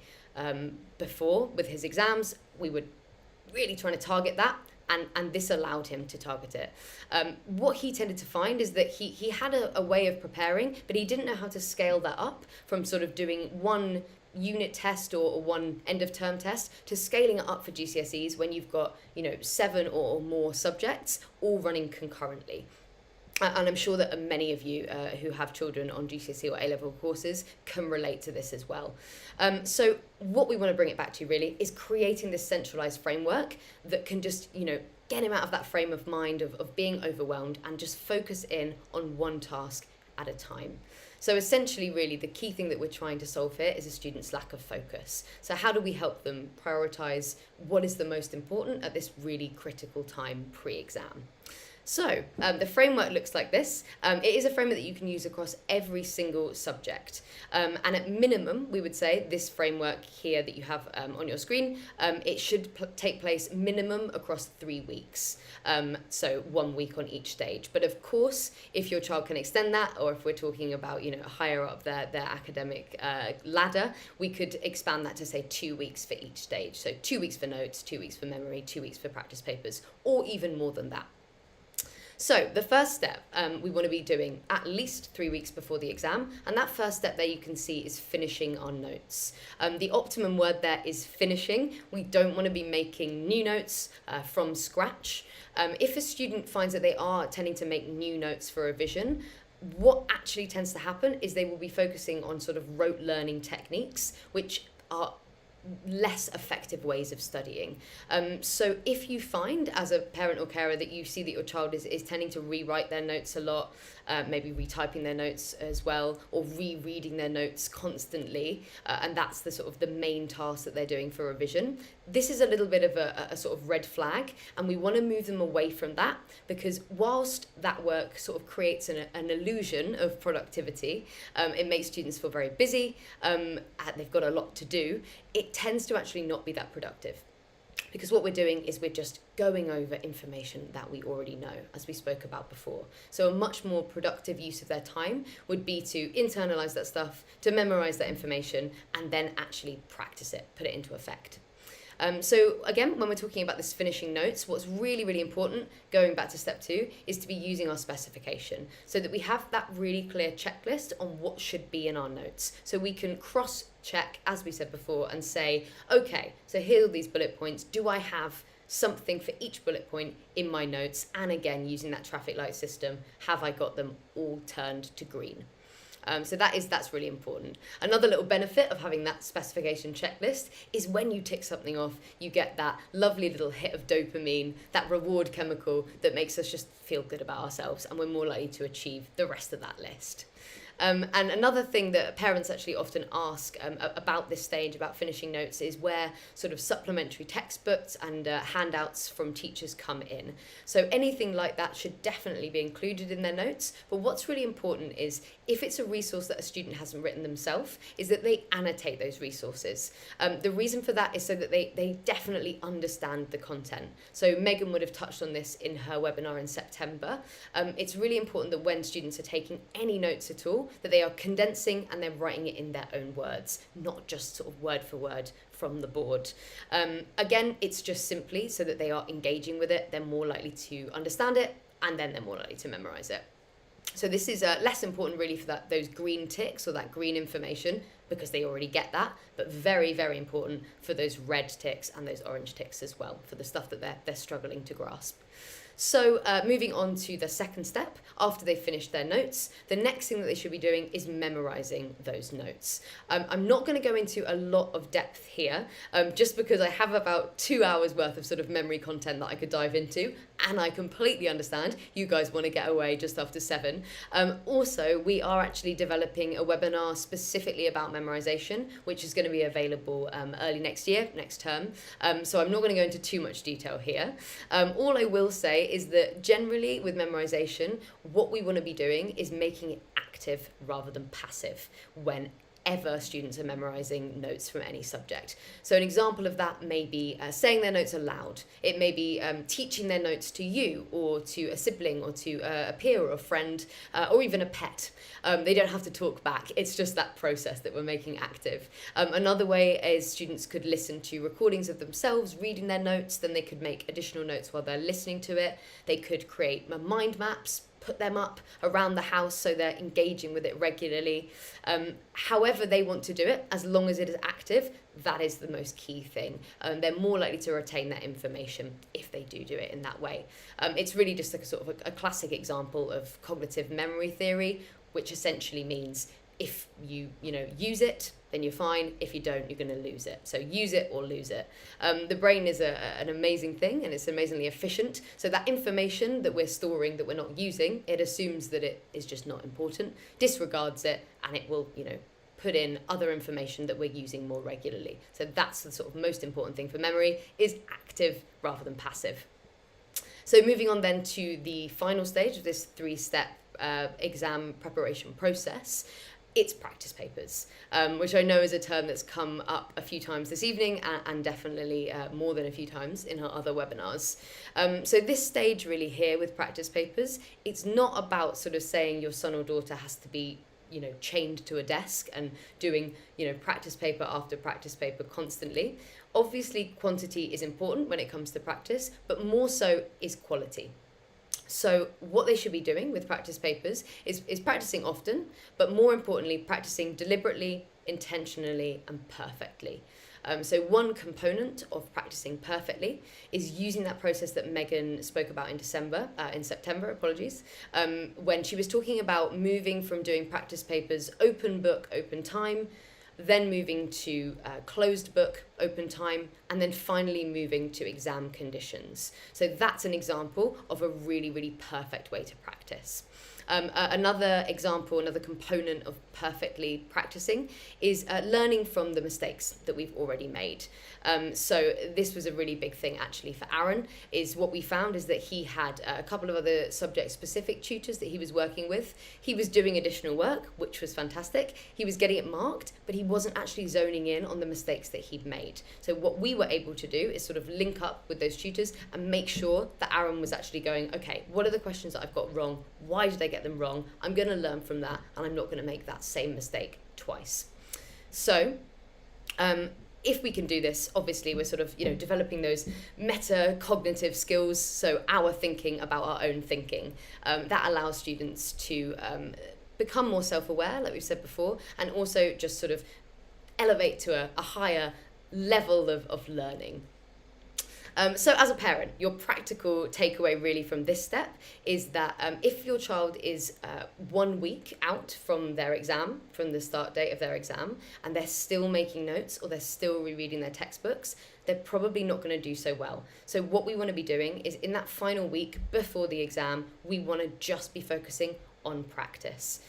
before with his exams. We were really trying to target that, and this allowed him to target it. What he tended to find is that he had a way of preparing, but he didn't know how to scale that up from sort of doing one unit test or one end of term test to scaling it up for GCSEs when you've got 7 or more subjects all running concurrently. And I'm sure that many of you who have children on GCSE or A-level courses can relate to this as well. So what we want to bring it back to really is creating this centralized framework that can just, get him out of that frame of mind of being overwhelmed and just focus in on one task at a time. So essentially, really, the key thing that we're trying to solve here is a student's lack of focus. So how do we help them prioritize what is the most important at this really critical time pre-exam? So the framework looks like this. It is a framework that you can use across every single subject. And at minimum, we would say this framework here that you have on your screen, it should take place minimum across 3 weeks. So 1 week on each stage. But of course, if your child can extend that, or if we're talking about, higher up their academic ladder, we could expand that to say 2 weeks for each stage. So 2 weeks for notes, 2 weeks for memory, 2 weeks for practice papers, or even more than that. So the first step we want to be doing at least 3 weeks before the exam, and that first step there you can see is finishing our notes. The optimum word there is finishing. We don't want to be making new notes from scratch. If a student finds that they are tending to make new notes for revision, what actually tends to happen is they will be focusing on sort of rote learning techniques, which are less effective ways of studying. So if you find as a parent or carer that you see that your child is tending to rewrite their notes a lot, maybe retyping their notes as well, or rereading their notes constantly, and that's the sort of the main task that they're doing for revision, this is a little bit of a sort of red flag, and we want to move them away from that, because whilst that work sort of creates an illusion of productivity, it makes students feel very busy, and they've got a lot to do, it tends to actually not be that productive. Because what we're doing is we're just going over information that we already know, as we spoke about before. So a much more productive use of their time would be to internalize that stuff, to memorize that information, and then actually practice it, put it into effect. So again, when we're talking about this finishing notes, what's really, really important, going back to step 2, is to be using our specification so that we have that really clear checklist on what should be in our notes. So we can cross-check, as we said before, and say, okay, so here are these bullet points. Do I have something for each bullet point in my notes? And again, using that traffic light system, have I got them all turned to green? So that's really important. Another little benefit of having that specification checklist is when you tick something off, you get that lovely little hit of dopamine, that reward chemical that makes us just feel good about ourselves, and we're more likely to achieve the rest of that list. And another thing that parents actually often ask about this stage, about finishing notes, is where sort of supplementary textbooks and handouts from teachers come in. So anything like that should definitely be included in their notes. But what's really important is, if it's a resource that a student hasn't written themselves, is that they annotate those resources. The reason for that is so that they definitely understand the content. So Megan would have touched on this in her webinar in September. It's really important that when students are taking any notes at all, that they are condensing and they're writing it in their own words, not just sort of word for word from the board. Again, it's just simply so that they are engaging with it, they're more likely to understand it, and then they're more likely to memorize it. So this is less important really for those green ticks or that green information, because they already get that, but very, very important for those red ticks and those orange ticks as well, for the stuff that they're struggling to grasp. So moving on to the second step, after they've finished their notes, the next thing that they should be doing is memorizing those notes. I'm not going to go into a lot of depth here, just because I have about 2 hours worth of sort of memory content that I could dive into, and I completely understand you guys want to get away just after 7. Also, we are actually developing a webinar specifically about memorization, which is going to be available early next year, next term. So I'm not going to go into too much detail here. All I will say is that generally with memorization, what we want to be doing is making it active rather than passive whenever students are memorizing notes from any subject. So an example of that may be saying their notes aloud. It may be teaching their notes to you or to a sibling or to a peer or a friend or even a pet. They don't have to talk back. It's just that process that we're making active. Another way is students could listen to recordings of themselves reading their notes. Then they could make additional notes while they're listening to it. They could create mind maps, put them up around the house so they're engaging with it regularly. However they want to do it, as long as it is active, that is the most key thing. They're more likely to retain that information if they do it in that way. It's really just like a sort of a classic example of cognitive memory theory, which essentially means if you use it, then you're fine. If you don't, you're going to lose it. So use it or lose it. The brain is an amazing thing, and it's amazingly efficient. So that information that we're storing that we're not using, it assumes that it is just not important, disregards it, and it will, put in other information that we're using more regularly. So that's the sort of most important thing for memory, is active rather than passive. So moving on then to the final stage of this 3-step exam preparation process, it's practice papers, which I know is a term that's come up a few times this evening and definitely more than a few times in our other webinars. So this stage really here with practice papers, it's not about sort of saying your son or daughter has to be chained to a desk and doing, practice paper after practice paper constantly. Obviously, quantity is important when it comes to practice, but more so is quality. So what they should be doing with practice papers is practicing often, but more importantly, practicing deliberately, intentionally, and perfectly. So one component of practicing perfectly is using that process that Megan spoke about in September, when she was talking about moving from doing practice papers open book, open time, then moving to closed book, open time, and then finally moving to exam conditions. So that's an example of a really, really perfect way to practice. Another example, another component of perfectly practicing is learning from the mistakes that we've already made. So this was a really big thing actually for Aaron, is what we found is that he had a couple of other subject-specific tutors that he was working with. He was doing additional work, which was fantastic. He was getting it marked, but he wasn't actually zoning in on the mistakes that he'd made. So what we were able to do is sort of link up with those tutors and make sure that Aaron was actually going, okay, what are the questions that I've got wrong? Why did I get them wrong? I'm going to learn from that, and I'm not going to make that same mistake twice. So if we can do this, obviously we're sort of developing those meta-cognitive skills, so our thinking about our own thinking. That allows students to become more self-aware, like we've said before, and also just sort of elevate to a higher level of learning. So as a parent, your practical takeaway really from this step is that if your child is 1 week out from their exam, from the start date of their exam, and they're still making notes or they're still rereading their textbooks, they're probably not going to do so well. So what we want to be doing is in that final week before the exam, we want to just be focusing on practice.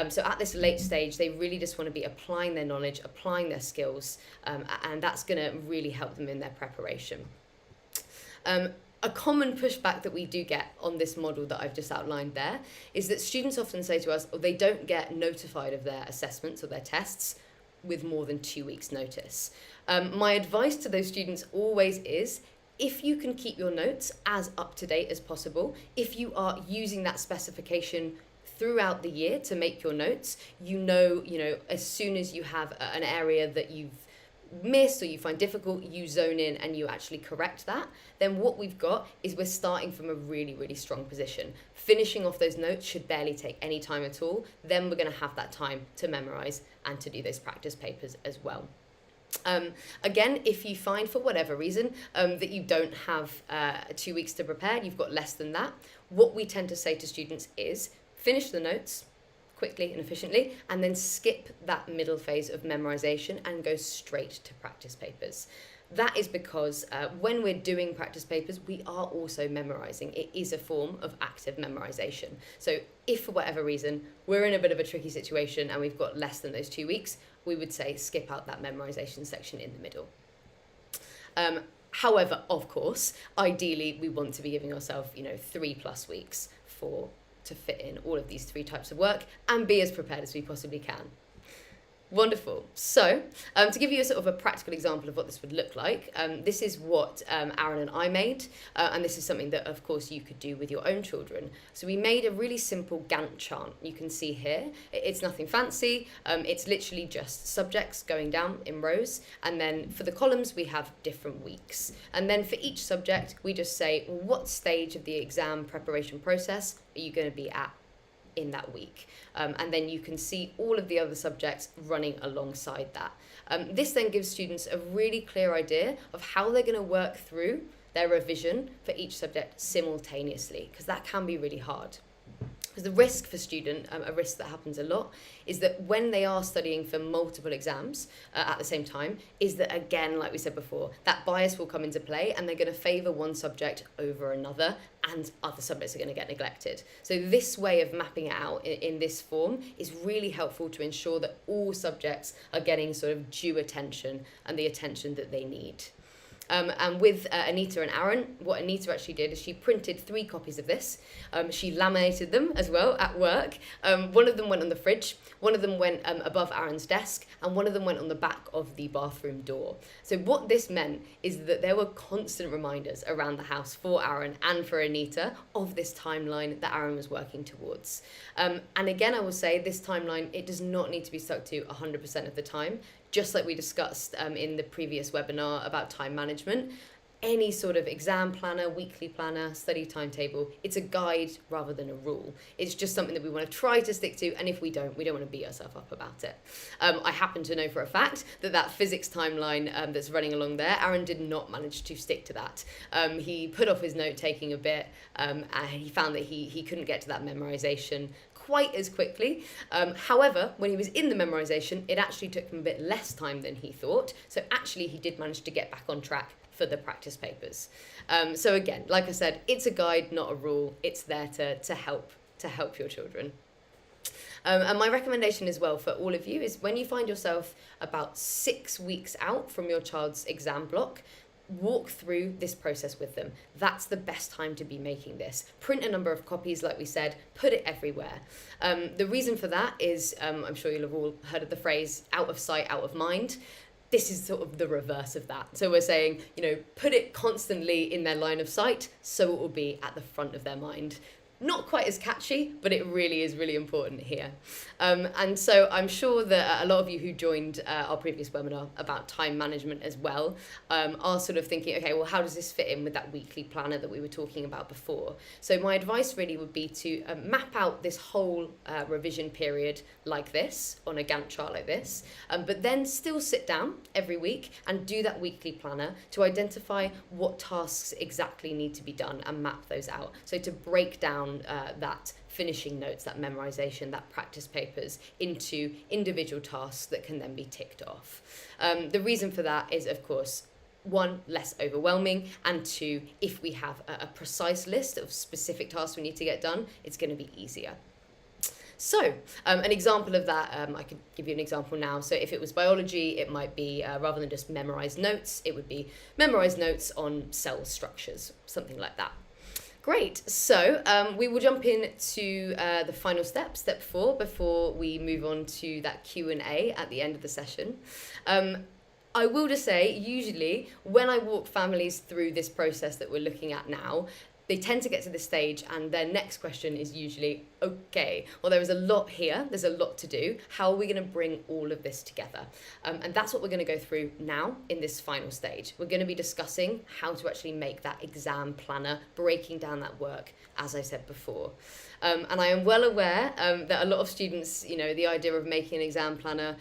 So at this late stage, they really just want to be applying their knowledge, applying their skills, and that's going to really help them in their preparation. A common pushback that we do get on this model that I've just outlined there is that students often say to us, they don't get notified of their assessments or their tests with more than 2 weeks' notice. My advice to those students always is, if you can keep your notes as up to date as possible, if you are using that specification throughout the year to make your notes, you know, as soon as you have an area that you've missed or you find difficult, you zone in and you actually correct that, then what we've got is we're starting from a really, really strong position. Finishing off those notes should barely take any time at all. Then we're going to have that time to memorize and to do those practice papers as well. Again, if you find for whatever reason that you don't have 2 weeks to prepare, you've got less than that, what we tend to say to students is finish the notes quickly and efficiently, and then skip that middle phase of memorization and go straight to practice papers. That is because when we're doing practice papers, we are also memorizing. It is a form of active memorization. So if for whatever reason we're in a bit of a tricky situation and we've got less than those 2 weeks, we would say skip out that memorization section in the middle. However, of course, ideally we want to be giving ourselves, 3+ weeks to fit in all of these 3 types of work and be as prepared as we possibly can. Wonderful. So, to give you a sort of a practical example of what this would look like, this is what Aaron and I made, and this is something that, of course, you could do with your own children. So we made a really simple Gantt chart. You can see here, it's nothing fancy. It's literally just subjects going down in rows, and then for the columns, we have different weeks. And then for each subject, we just say, what stage of the exam preparation process are you going to be at in that week, and then you can see all of the other subjects running alongside that. This then gives students a really clear idea of how they're going to work through their revision for each subject simultaneously, because that can be really hard. Because the risk for student, a risk that happens a lot, is that when they are studying for multiple exams at the same time, is that, again, like we said before, that bias will come into play and they're going to favour one subject over another and other subjects are going to get neglected. So this way of mapping it out in this form is really helpful to ensure that all subjects are getting sort of due attention and the attention that they need. And with Anita and Aaron, what Anita actually did is she printed 3 copies of this. She laminated them as well at work. One of them went on the fridge, one of them went above Aaron's desk, and one of them went on the back of the bathroom door. So what this meant is that there were constant reminders around the house for Aaron and for Anita of this timeline that Aaron was working towards. And again, I will say this timeline, it does not need to be stuck to 100% of the time. Just like we discussed in the previous webinar about time management, any sort of exam planner, weekly planner, study timetable, it's a guide rather than a rule. It's just something that we want to try to stick to, and if we don't want to beat ourselves up about it. I happen to know for a fact that physics timeline that's running along there, Aaron did not manage to stick to that. He put off his note-taking a bit, and he found that he couldn't get to that memorization quite as quickly. However, when he was in the memorization, it actually took him a bit less time than he thought. So actually, he did manage to get back on track for the practice papers. So again, like I said, it's a guide, not a rule. It's there to help your children. And my recommendation as well for all of you is when you find yourself about 6 weeks out from your child's exam block, walk through this process with them. That's the best time to be making this. Print a number of copies, like we said, put it everywhere. The reason for that is, I'm sure you'll have all heard of the phrase, out of sight, out of mind. This is sort of the reverse of that. So we're saying, put it constantly in their line of sight so it will be at the front of their mind. Not quite as catchy, but it really is really important here. And so I'm sure that a lot of you who joined our previous webinar about time management as well are sort of thinking, okay, well, how does this fit in with that weekly planner that we were talking about before? So my advice really would be to map out this whole revision period like this, on a Gantt chart like this, but then still sit down every week and do that weekly planner to identify what tasks exactly need to be done and map those out. So to break down that finishing notes, that memorization, that practice papers into individual tasks that can then be ticked off. The reason for that is, of course, 1, less overwhelming, and 2, if we have a precise list of specific tasks we need to get done, it's going to be easier. So, an example of that, I could give you an example now. So if it was biology, it might be, rather than just memorize notes, it would be memorize notes on cell structures, something like that. Great. So we will jump into the final step 4, before we move on to that Q&A at the end of the session. I will just say, usually, when I walk families through this process that we're looking at now, they tend to get to this stage and their next question is usually, okay, well, there is a lot here, there's a lot to do. How are we going to bring all of this together? And that's what we're going to go through now in this final stage. We're going to be discussing how to actually make that exam planner, breaking down that work, as I said before. And I am well aware that a lot of students, the idea of making an exam planner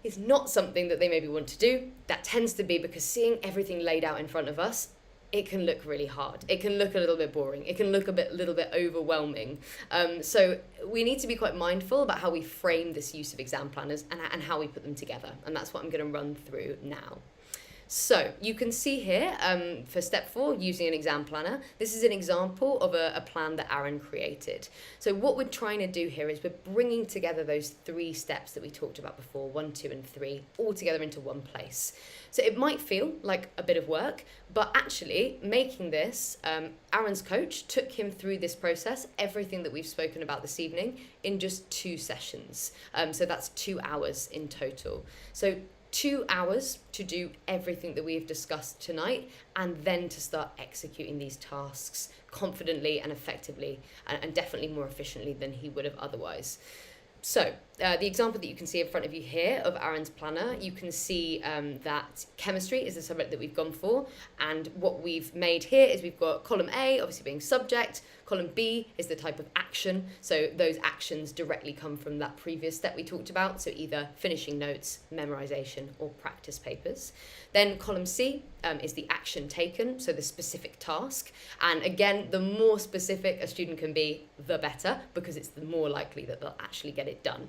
is not something that they maybe want to do. That tends to be because seeing everything laid out in front of us, it can look really hard. It can look a little bit boring. It can look little bit overwhelming. So we need to be quite mindful about how we frame this use of exam planners and how we put them together. And that's what I'm going to run through now. So you can see here, for step 4, using an exam planner, this is an example of a plan that Aaron created. So what we're trying to do here is we're bringing together those 3 steps that we talked about before, 1, 2, and 3, all together into one place. So it might feel like a bit of work, but actually making this, Aaron's coach took him through this process, everything that we've spoken about this evening, in just 2 sessions. So that's 2 hours in total. So 2 hours to do everything that we've discussed tonight, and then to start executing these tasks confidently and effectively, and definitely more efficiently than he would have otherwise. So the example that you can see in front of you here of Aaron's planner, you can see that chemistry is the subject that we've gone for. And what we've made here is we've got column A, obviously being subject. Column B is the type of action. So those actions directly come from that previous step we talked about. So either finishing notes, memorization, or practice papers. Then column C is the action taken, so the specific task. And again, the more specific a student can be, the better, because it's the more likely that they'll actually get it done.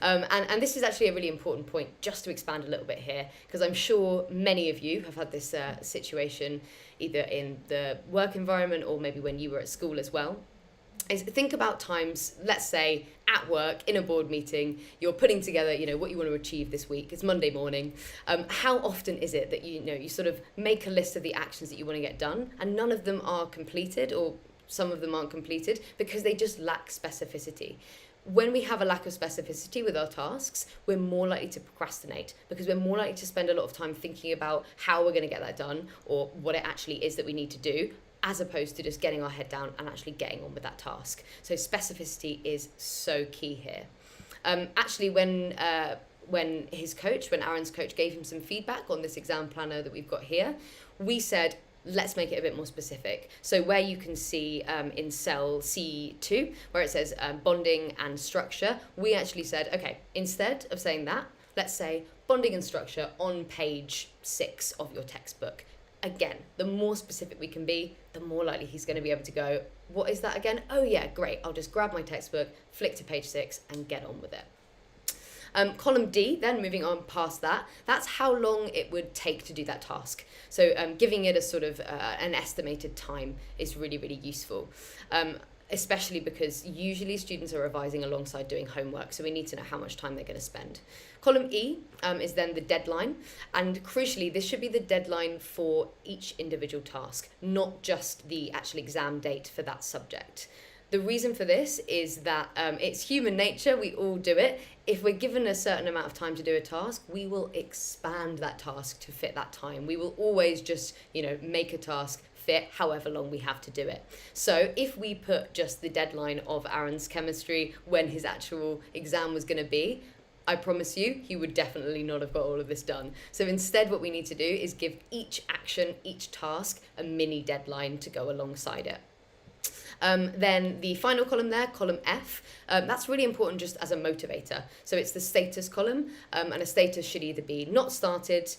And this is actually a really important point, just to expand a little bit here, because I'm sure many of you have had this situation either in the work environment or maybe when you were at school as well. Is think about times, let's say at work, in a board meeting, you're putting together, what you want to achieve this week. It's Monday morning. How often is it that you sort of make a list of the actions that you want to get done, and none of them are completed, or some of them aren't completed because they just lack specificity? When we have a lack of specificity with our tasks, we're more likely to procrastinate, because we're more likely to spend a lot of time thinking about how we're going to get that done, or what it actually is that we need to do, as opposed to just getting our head down and actually getting on with that task. So specificity is so key here. Actually, when Aaron's coach gave him some feedback on this exam planner that we've got here, we said, let's make it a bit more specific. So where you can see in cell C2, where it says bonding and structure, we actually said, okay, instead of saying that, let's say bonding and structure on page 6 of your textbook. Again, the more specific we can be, the more likely he's going to be able to go, what is that again? Oh yeah, great. I'll just grab my textbook, flick to page 6 and get on with it. Column D, then moving on past that, that's how long it would take to do that task. So giving it a sort of an estimated time is really, really useful. Especially because usually students are revising alongside doing homework, so we need to know how much time they're going to spend. Column E is then the deadline, and crucially, this should be the deadline for each individual task, not just the actual exam date for that subject. The reason for this is that it's human nature, we all do it. If we're given a certain amount of time to do a task, we will expand that task to fit that time. We will always just, make a task fit however long we have to do it. So if we put just the deadline of Aaron's chemistry when his actual exam was going to be, I promise you, he would definitely not have got all of this done. So instead, what we need to do is give each action, each task, a mini deadline to go alongside it. Then the final column there, column F, that's really important just as a motivator. So it's the status column, and a status should either be not started,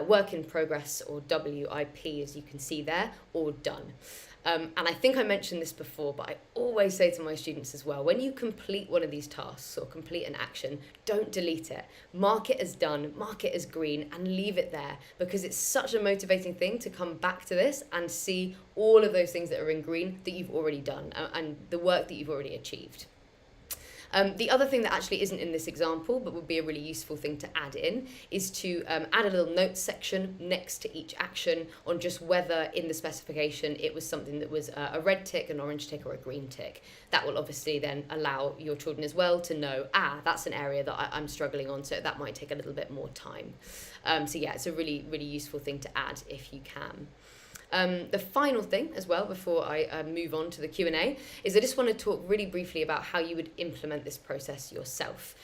work in progress, or WIP, as you can see there, or done. And I think I mentioned this before, but I always say to my students as well, when you complete one of these tasks or complete an action, don't delete it. Mark it as done, mark it as green, and leave it there, because it's such a motivating thing to come back to this and see all of those things that are in green that you've already done, and the work that you've already achieved. The other thing that actually isn't in this example, but would be a really useful thing to add in, is to add a little notes section next to each action on just whether in the specification it was something that was a red tick, an orange tick, or a green tick. That will obviously then allow your children as well to know, that's an area that I'm struggling on, so that might take a little bit more time. So yeah, it's a really, really useful thing to add if you can. The final thing as well, before I move on to the Q&A, is I just want to talk really briefly about how you would implement this process yourself.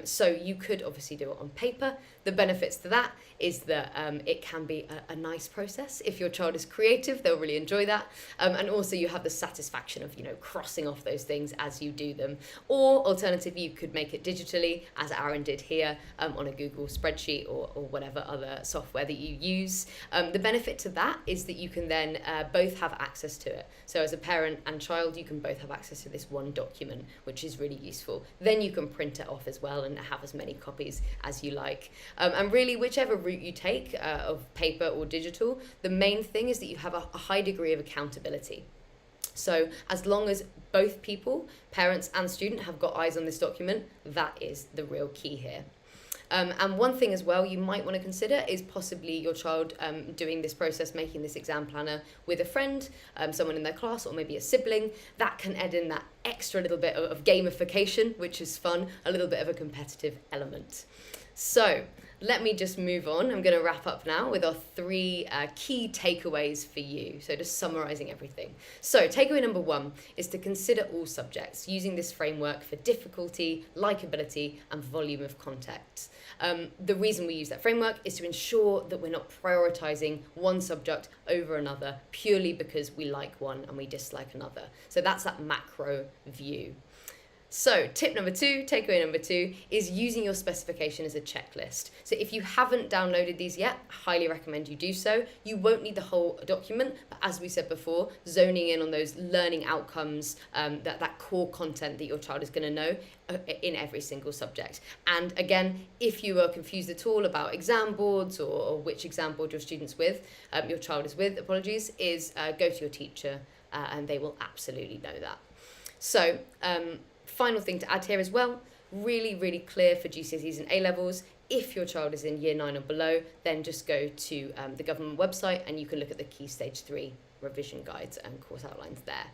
So you could obviously do it on paper. The benefits to that is that it can be a nice process. If your child is creative, they'll really enjoy that. And also you have the satisfaction of, crossing off those things as you do them. Or alternatively, you could make it digitally, as Aaron did here, on a Google spreadsheet or whatever other software that you use. The benefit to that is that you can then both have access to it. So as a parent and child, you can both have access to this one document, which is really useful. Then you can print it off as well and have as many copies as you like. And really, whichever route you take, of paper or digital, the main thing is that you have a high degree of accountability. So as long as both people, parents and student, have got eyes on this document, that is the real key here. And one thing as well you might want to consider is possibly your child doing this process, making this exam planner with a friend, someone in their class, or maybe a sibling. That can add in that extra little bit of gamification, which is fun, a little bit of a competitive element. So let me just move on. I'm going to wrap up now with our 3 key takeaways for you. So just summarizing everything. So takeaway number 1 is to consider all subjects using this framework for difficulty, likability, and volume of content. The reason we use that framework is to ensure that we're not prioritizing one subject over another purely because we like one and we dislike another. So that's that macro view. So tip number 2, takeaway number 2, is using your specification as a checklist. So if you haven't downloaded these yet, I highly recommend you do so. You won't need the whole document, but as we said before, zoning in on those learning outcomes, that core content that your child is going to know in every single subject. And again, if you are confused at all about exam boards or which exam board your your child is with, go to your teacher and they will absolutely know that. So, final thing to add here as well, really, really clear for GCSEs and A-levels. If your child is in year 9 or below, then just go to the government website and you can look at the Key Stage 3 revision guides and course outlines there.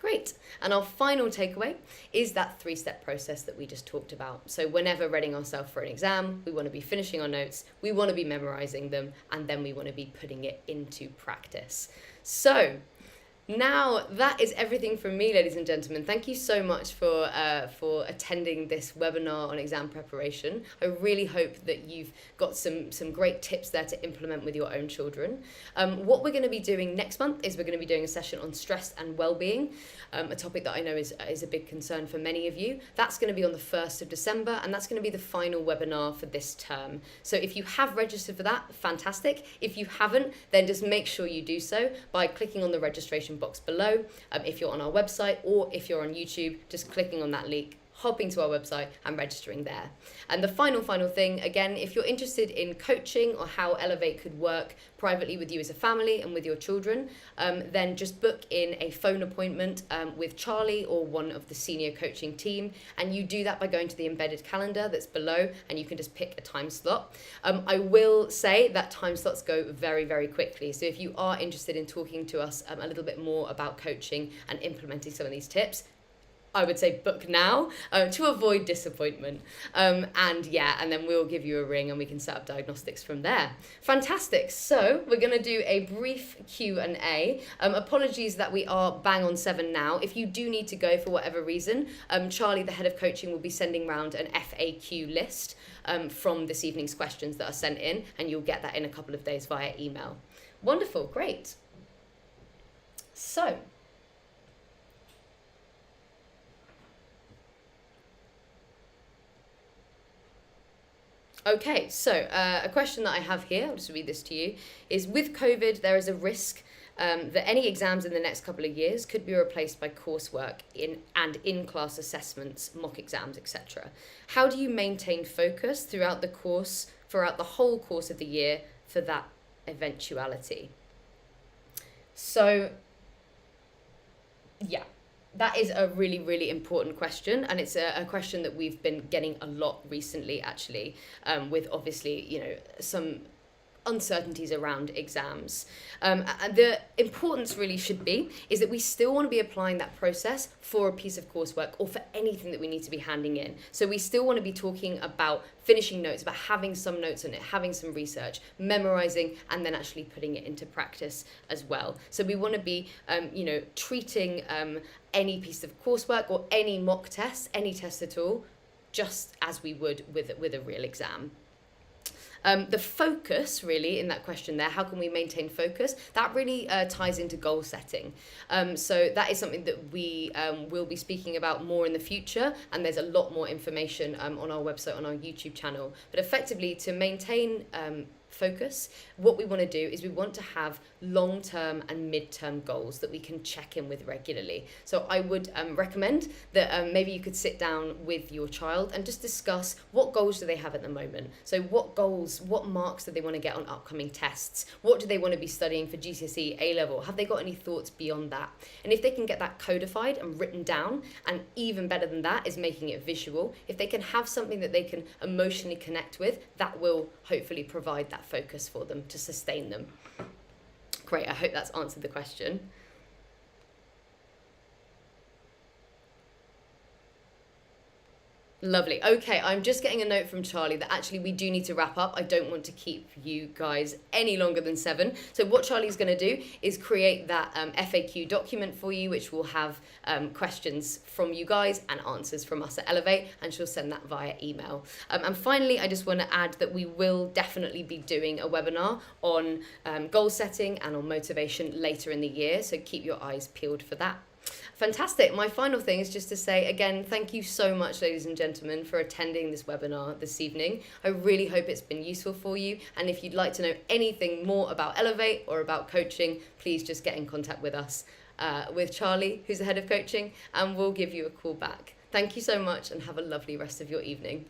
Great. And our final takeaway is that 3-step process that we just talked about. So whenever readying ourselves for an exam, we want to be finishing our notes, we want to be memorizing them, and then we want to be putting it into practice. So now, that is everything from me, ladies and gentlemen. Thank you so much for attending this webinar on exam preparation. I really hope that you've got some great tips there to implement with your own children. What we're going to be doing next month is we're going to be doing a session on stress and well-being, a topic that I know is a big concern for many of you. That's going to be on the 1st of December, and that's going to be the final webinar for this term. So if you have registered for that, fantastic. If you haven't, then just make sure you do so by clicking on the registration box below, if you're on our website, or if you're on YouTube, just clicking on that link, hopping to our website and registering there. And the final thing, again, if you're interested in coaching or how Elevate could work privately with you as a family and with your children, then just book in a phone appointment with Charlie or one of the senior coaching team. And you do that by going to the embedded calendar that's below, and you can just pick a time slot. I will say that time slots go very, very quickly. So if you are interested in talking to us a little bit more about coaching and implementing some of these tips, I would say book now to avoid disappointment. And then we'll give you a ring and we can set up diagnostics from there. Fantastic. So we're going to do a brief Q&A. Apologies that we are bang on 7 now. If you do need to go for whatever reason, Charlie, the head of coaching, will be sending round an FAQ list from this evening's questions that are sent in, and you'll get that in a couple of days via email. Wonderful. Great. So, okay, so a question that I have here, I'll just read this to you, is with COVID, there is a risk that any exams in the next couple of years could be replaced by coursework in-class assessments, mock exams, etc. How do you maintain focus throughout the whole course of the year for that eventuality? So, yeah. That is a really, really important question, and it's a question that we've been getting a lot recently, actually, with obviously, some uncertainties around exams. And the importance really should be is that we still want to be applying that process for a piece of coursework or for anything that we need to be handing in. So we still want to be talking about finishing notes, about having some notes on it, having some research, memorizing, and then actually putting it into practice as well. So we want to be, treating any piece of coursework or any mock test, any test at all, just as we would with a real exam. The focus, really, in that question there, how can we maintain focus? That really ties into goal setting. So that is something that we will be speaking about more in the future, and there's a lot more information on our website, on our YouTube channel. But effectively, to maintain focus, what we want to do is we want to have long-term and mid-term goals that we can check in with regularly. So I would recommend that maybe you could sit down with your child and just discuss what goals do they have at the moment. So what goals, what marks do they want to get on upcoming tests? What do they want to be studying for GCSE, A-level? Have they got any thoughts beyond that? And if they can get that codified and written down, and even better than that is making it visual, if they can have something that they can emotionally connect with, that will hopefully provide that focus for them to sustain them. Great, I hope that's answered the question. Lovely. Okay, I'm just getting a note from Charlie that actually we do need to wrap up. I don't want to keep you guys any longer than 7. So what Charlie's going to do is create that FAQ document for you, which will have questions from you guys and answers from us at Elevate, and she'll send that via email. And finally, I just want to add that we will definitely be doing a webinar on goal setting and on motivation later in the year, so keep your eyes peeled for that. Fantastic. My final thing is just to say, again, thank you so much, ladies and gentlemen, for attending this webinar this evening. I really hope it's been useful for you. And if you'd like to know anything more about Elevate or about coaching, please just get in contact with us, with Charlie, who's the head of coaching, and we'll give you a call back. Thank you so much and have a lovely rest of your evening.